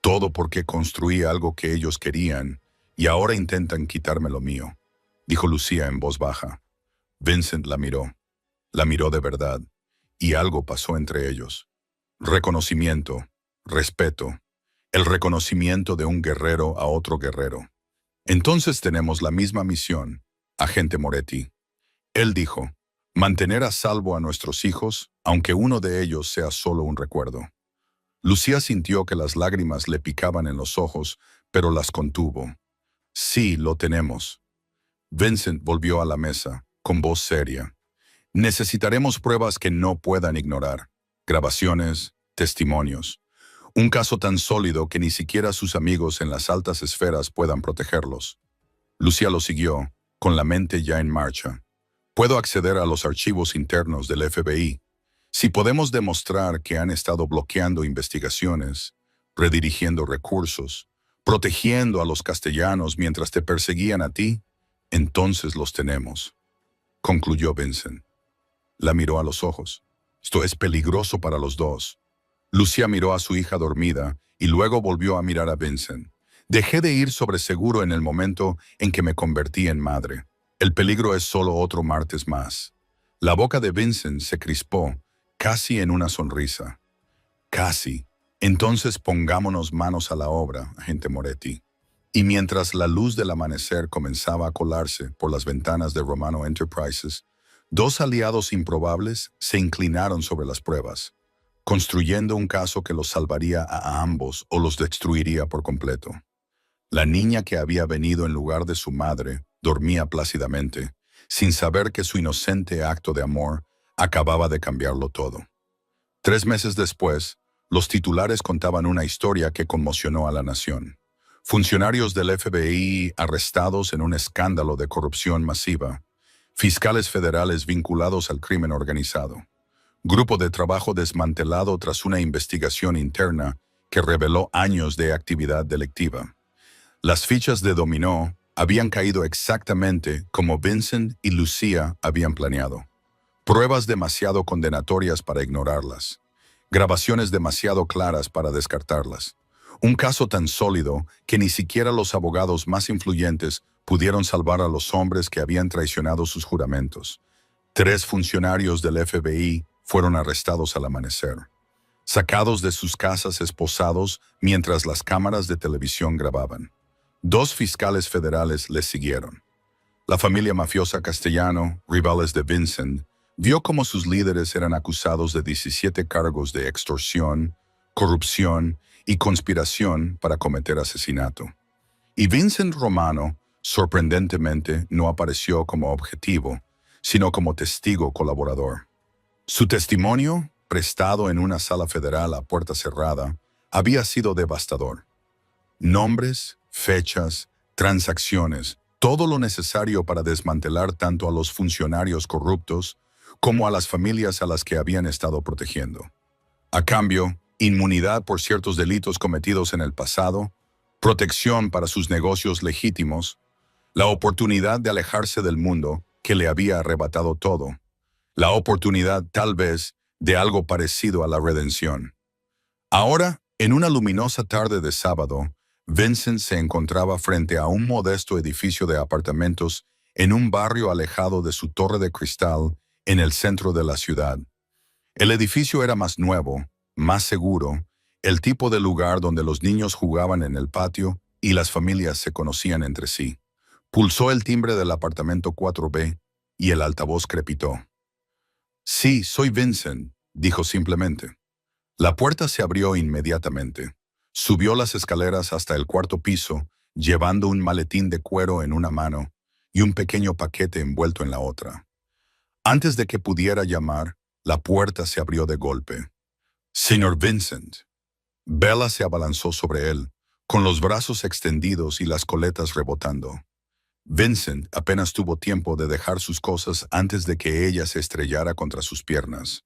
Todo porque construí algo que ellos querían, y ahora intentan quitarme lo mío», dijo Lucía en voz baja. Vincent la miró de verdad, y algo pasó entre ellos. Reconocimiento, respeto, el reconocimiento de un guerrero a otro guerrero. «Entonces tenemos la misma misión, agente Moretti». Él dijo: «Mantener a salvo a nuestros hijos, aunque uno de ellos sea solo un recuerdo». Lucía sintió que las lágrimas le picaban en los ojos, pero las contuvo. Sí, lo tenemos. Vincent volvió a la mesa, con voz seria. Necesitaremos pruebas que no puedan ignorar. Grabaciones, testimonios. Un caso tan sólido que ni siquiera sus amigos en las altas esferas puedan protegerlos. Lucía lo siguió, con la mente ya en marcha. Puedo acceder a los archivos internos del FBI. Si podemos demostrar que han estado bloqueando investigaciones, redirigiendo recursos, protegiendo a los castellanos mientras te perseguían a ti, entonces los tenemos, concluyó Vincent. La miró a los ojos. Esto es peligroso para los dos. Lucía miró a su hija dormida y luego volvió a mirar a Vincent. Dejé de ir sobre seguro en el momento en que me convertí en madre. El peligro es solo otro martes más. La boca de Vincent se crispó, casi en una sonrisa. Casi. Entonces pongámonos manos a la obra, agente Moretti. Y mientras la luz del amanecer comenzaba a colarse por las ventanas de Romano Enterprises, dos aliados improbables se inclinaron sobre las pruebas, construyendo un caso que los salvaría a ambos o los destruiría por completo. La niña que había venido en lugar de su madre dormía plácidamente, sin saber que su inocente acto de amor acababa de cambiarlo todo. 3 meses después, los titulares contaban una historia que conmocionó a la nación. Funcionarios del FBI arrestados en un escándalo de corrupción masiva. Fiscales federales vinculados al crimen organizado. Grupo de trabajo desmantelado tras una investigación interna que reveló años de actividad delictiva. Las fichas de dominó habían caído exactamente como Vincent y Lucía habían planeado. Pruebas demasiado condenatorias para ignorarlas. Grabaciones demasiado claras para descartarlas. Un caso tan sólido que ni siquiera los abogados más influyentes pudieron salvar a los hombres que habían traicionado sus juramentos. 3 funcionarios del FBI fueron arrestados al amanecer, sacados de sus casas esposados mientras las cámaras de televisión grababan. 2 fiscales federales les siguieron. La familia mafiosa Castellano, rivales de Vincent, vio cómo sus líderes eran acusados de 17 cargos de extorsión, corrupción y conspiración para cometer asesinato. Y Vincent Romano, sorprendentemente, no apareció como objetivo, sino como testigo colaborador. Su testimonio, prestado en una sala federal a puerta cerrada, había sido devastador. Nombres, fechas, transacciones, todo lo necesario para desmantelar tanto a los funcionarios corruptos como a las familias a las que habían estado protegiendo. A cambio, inmunidad por ciertos delitos cometidos en el pasado, protección para sus negocios legítimos, la oportunidad de alejarse del mundo que le había arrebatado todo, la oportunidad, tal vez, de algo parecido a la redención. Ahora, en una luminosa tarde de sábado, Vincent se encontraba frente a un modesto edificio de apartamentos en un barrio alejado de su torre de cristal en el centro de la ciudad. El edificio era más nuevo, más seguro, el tipo de lugar donde los niños jugaban en el patio y las familias se conocían entre sí. Pulsó el timbre del apartamento 4B y el altavoz crepitó. «Sí, soy Vincent», dijo simplemente. La puerta se abrió inmediatamente. Subió las escaleras hasta el 4º piso, llevando un maletín de cuero en una mano y un pequeño paquete envuelto en la otra. Antes de que pudiera llamar, la puerta se abrió de golpe. «Señor Vincent». Bella se abalanzó sobre él, con los brazos extendidos y las coletas rebotando. Vincent apenas tuvo tiempo de dejar sus cosas antes de que ella se estrellara contra sus piernas,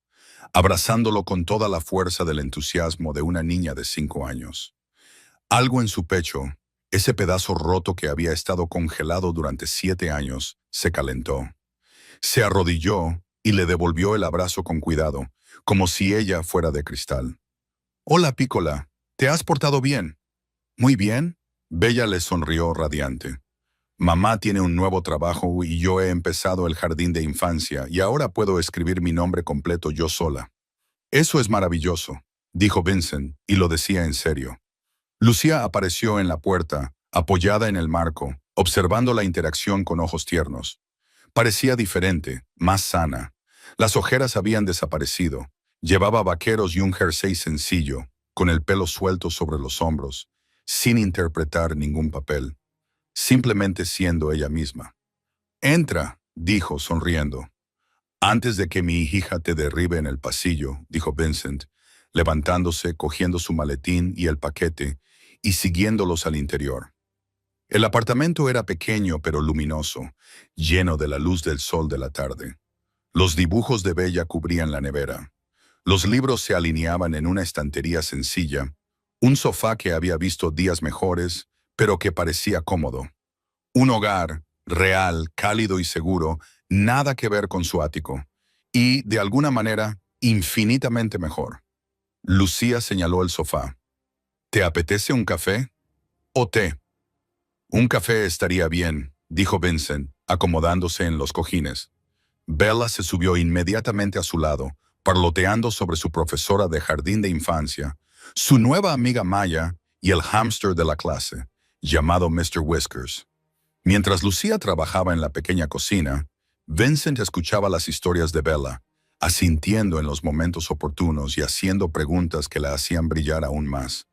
abrazándolo con toda la fuerza del entusiasmo de una niña de 5 años. Algo en su pecho, ese pedazo roto que había estado congelado durante 7 años, se calentó. Se arrodilló y le devolvió el abrazo con cuidado, como si ella fuera de cristal. «Hola, Piccola, ¿te has portado bien?» «Muy bien», Bella le sonrió radiante. «Mamá tiene un nuevo trabajo y yo he empezado el jardín de infancia y ahora puedo escribir mi nombre completo yo sola». «Eso es maravilloso», dijo Vincent, y lo decía en serio. Lucía apareció en la puerta, apoyada en el marco, observando la interacción con ojos tiernos. Parecía diferente, más sana. Las ojeras habían desaparecido. Llevaba vaqueros y un jersey sencillo, con el pelo suelto sobre los hombros, sin interpretar ningún papel, simplemente siendo ella misma. «Entra», dijo sonriendo. «Antes de que mi hija te derribe en el pasillo», dijo Vincent, levantándose, cogiendo su maletín y el paquete y siguiéndolos al interior. El apartamento era pequeño pero luminoso, lleno de la luz del sol de la tarde. Los dibujos de Bella cubrían la nevera. Los libros se alineaban en una estantería sencilla, un sofá que había visto días mejores, pero que parecía cómodo. Un hogar, real, cálido y seguro, nada que ver con su ático, y, de alguna manera, infinitamente mejor. Lucía señaló el sofá. «¿Te apetece un café? ¿O té?» «Un café estaría bien», dijo Vincent, acomodándose en los cojines. Bella se subió inmediatamente a su lado, parloteando sobre su profesora de jardín de infancia, su nueva amiga Maya y el hámster de la clase, llamado Mr. Whiskers. Mientras Lucía trabajaba en la pequeña cocina, Vincent escuchaba las historias de Bella, asintiendo en los momentos oportunos y haciendo preguntas que la hacían brillar aún más.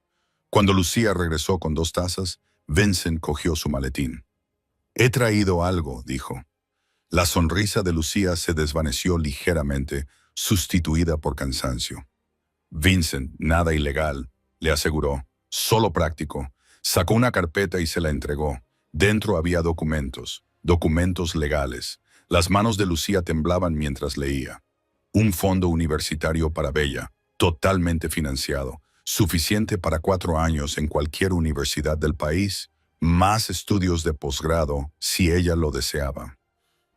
Cuando Lucía regresó con 2 tazas, Vincent cogió su maletín. «He traído algo», dijo. La sonrisa de Lucía se desvaneció ligeramente, sustituida por cansancio. «Vincent, nada ilegal», le aseguró, «solo práctico». Sacó una carpeta y se la entregó. Dentro había documentos legales. Las manos de Lucía temblaban mientras leía. Un fondo universitario para Bella, totalmente financiado, suficiente para 4 años en cualquier universidad del país, más estudios de posgrado si ella lo deseaba.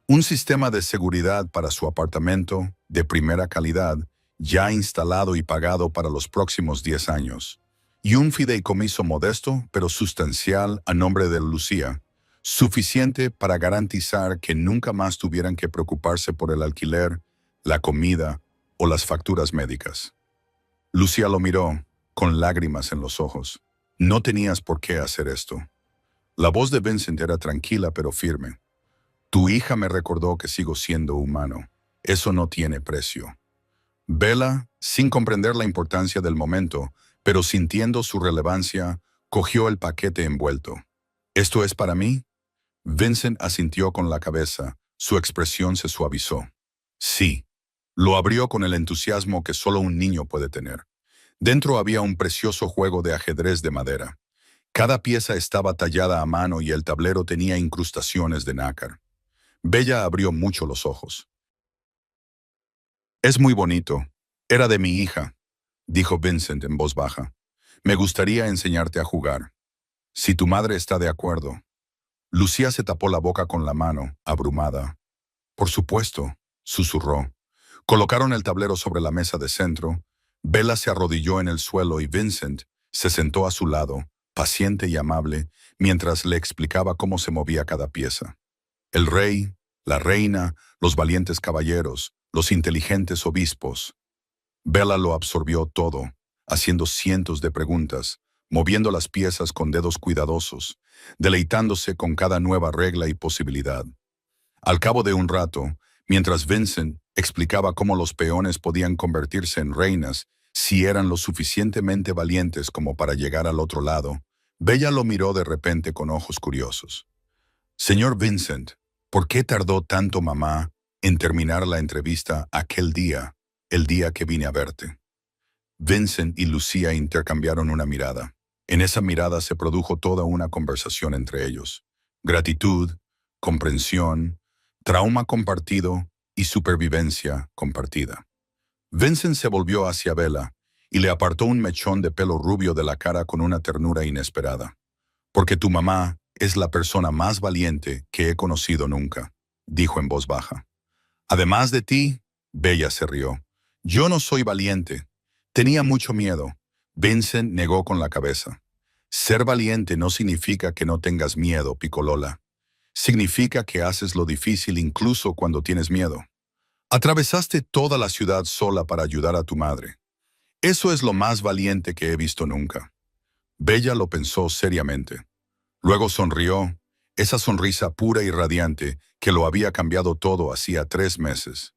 Un sistema de seguridad para su apartamento, de primera calidad, ya instalado y pagado para los próximos 10 años. Y un fideicomiso modesto, pero sustancial, a nombre de Lucía, suficiente para garantizar que nunca más tuvieran que preocuparse por el alquiler, la comida o las facturas médicas. Lucía lo miró, con lágrimas en los ojos. «No tenías por qué hacer esto». La voz de Vincent era tranquila pero firme. «Tu hija me recordó que sigo siendo humano. Eso no tiene precio». Bella, sin comprender la importancia del momento, pero sintiendo su relevancia, cogió el paquete envuelto. «¿Esto es para mí?» Vincent asintió con la cabeza. Su expresión se suavizó. «Sí». Lo abrió con el entusiasmo que solo un niño puede tener. Dentro había un precioso juego de ajedrez de madera. Cada pieza estaba tallada a mano y el tablero tenía incrustaciones de nácar. Bella abrió mucho los ojos. «Es muy bonito. Era de mi hija», dijo Vincent en voz baja. «Me gustaría enseñarte a jugar. Si tu madre está de acuerdo». Lucía se tapó la boca con la mano, abrumada. «Por supuesto», susurró. Colocaron el tablero sobre la mesa de centro. Bella se arrodilló en el suelo y Vincent se sentó a su lado, paciente y amable, mientras le explicaba cómo se movía cada pieza. El rey, la reina, los valientes caballeros, los inteligentes obispos. Bella lo absorbió todo, haciendo cientos de preguntas, moviendo las piezas con dedos cuidadosos, deleitándose con cada nueva regla y posibilidad. Al cabo de un rato, mientras Vincent explicaba cómo los peones podían convertirse en reinas si eran lo suficientemente valientes como para llegar al otro lado, Bella lo miró de repente con ojos curiosos. «Señor Vincent, ¿por qué tardó tanto mamá en terminar la entrevista aquel día, el día que vine a verte?» Vincent y Lucía intercambiaron una mirada. En esa mirada se produjo toda una conversación entre ellos. Gratitud, comprensión, trauma compartido y supervivencia compartida. Vincent se volvió hacia Bella y le apartó un mechón de pelo rubio de la cara con una ternura inesperada. «Porque tu mamá es la persona más valiente que he conocido nunca», dijo en voz baja. «Además de ti», Bella se rió. «Yo no soy valiente. Tenía mucho miedo». Vincent negó con la cabeza. «Ser valiente no significa que no tengas miedo, Picolola. Significa que haces lo difícil incluso cuando tienes miedo. Atravesaste toda la ciudad sola para ayudar a tu madre. Eso es lo más valiente que he visto nunca». Bella lo pensó seriamente. Luego sonrió, esa sonrisa pura y radiante que lo había cambiado todo hacía 3 meses.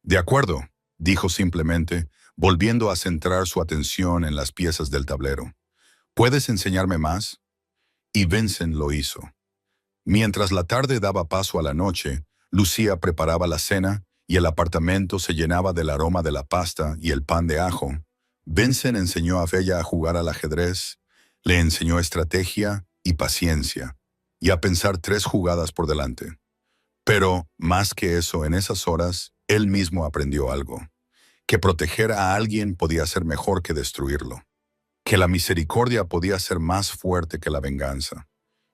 «De acuerdo», dijo simplemente, volviendo a centrar su atención en las piezas del tablero. ¿Puedes enseñarme más? Y Vincent lo hizo. Mientras la tarde daba paso a la noche, Lucía preparaba la cena y el apartamento se llenaba del aroma de la pasta y el pan de ajo. Vincent enseñó a Bella a jugar al ajedrez, le enseñó estrategia y paciencia, y a pensar 3 jugadas por delante. Pero, más que eso, en esas horas, él mismo aprendió algo: que proteger a alguien podía ser mejor que destruirlo, que la misericordia podía ser más fuerte que la venganza,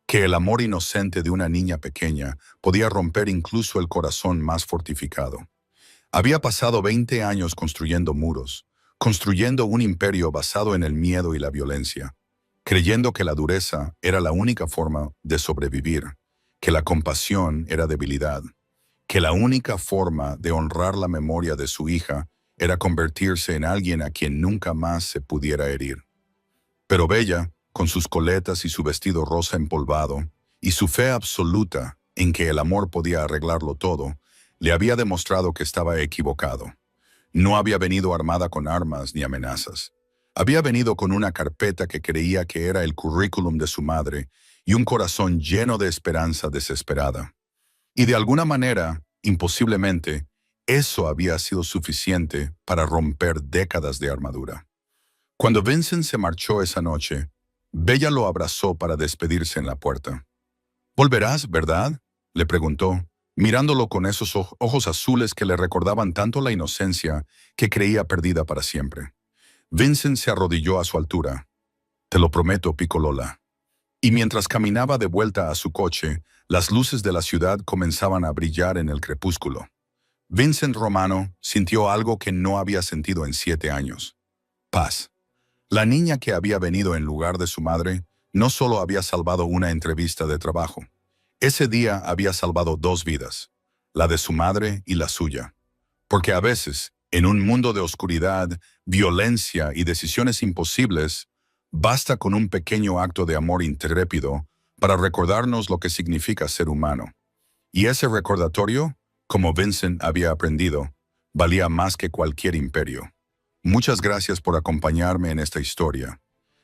que el amor inocente de una niña pequeña podía romper incluso el corazón más fortificado. Había pasado 20 años construyendo muros, construyendo un imperio basado en el miedo y la violencia, creyendo que la dureza era la única forma de sobrevivir, que la compasión era debilidad, que la única forma de honrar la memoria de su hija era convertirse en alguien a quien nunca más se pudiera herir. Pero Bella, con sus coletas y su vestido rosa empolvado, y su fe absoluta en que el amor podía arreglarlo todo, le había demostrado que estaba equivocado. No había venido armada con armas ni amenazas. Había venido con una carpeta que creía que era el currículum de su madre y un corazón lleno de esperanza desesperada. Y de alguna manera, imposiblemente, eso había sido suficiente para romper décadas de armadura. Cuando Vincent se marchó esa noche, Bella lo abrazó para despedirse en la puerta. «¿Volverás, verdad?», le preguntó, mirándolo con esos ojos azules que le recordaban tanto la inocencia que creía perdida para siempre. Vincent se arrodilló a su altura. «Te lo prometo, Piccolola». Y mientras caminaba de vuelta a su coche, las luces de la ciudad comenzaban a brillar en el crepúsculo. Vincent Romano sintió algo que no había sentido en 7 años: paz. La niña que había venido en lugar de su madre no solo había salvado una entrevista de trabajo. Ese día había salvado 2 vidas, la de su madre y la suya. Porque a veces, en un mundo de oscuridad, violencia y decisiones imposibles, basta con un pequeño acto de amor intrépido para recordarnos lo que significa ser humano. Y ese recordatorio, como Vincent había aprendido, valía más que cualquier imperio. Muchas gracias por acompañarme en esta historia.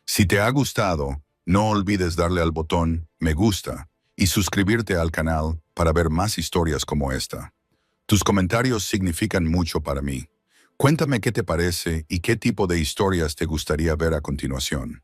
Si te ha gustado, no olvides darle al botón me gusta y suscribirte al canal para ver más historias como esta. Tus comentarios significan mucho para mí. Cuéntame qué te parece y qué tipo de historias te gustaría ver a continuación.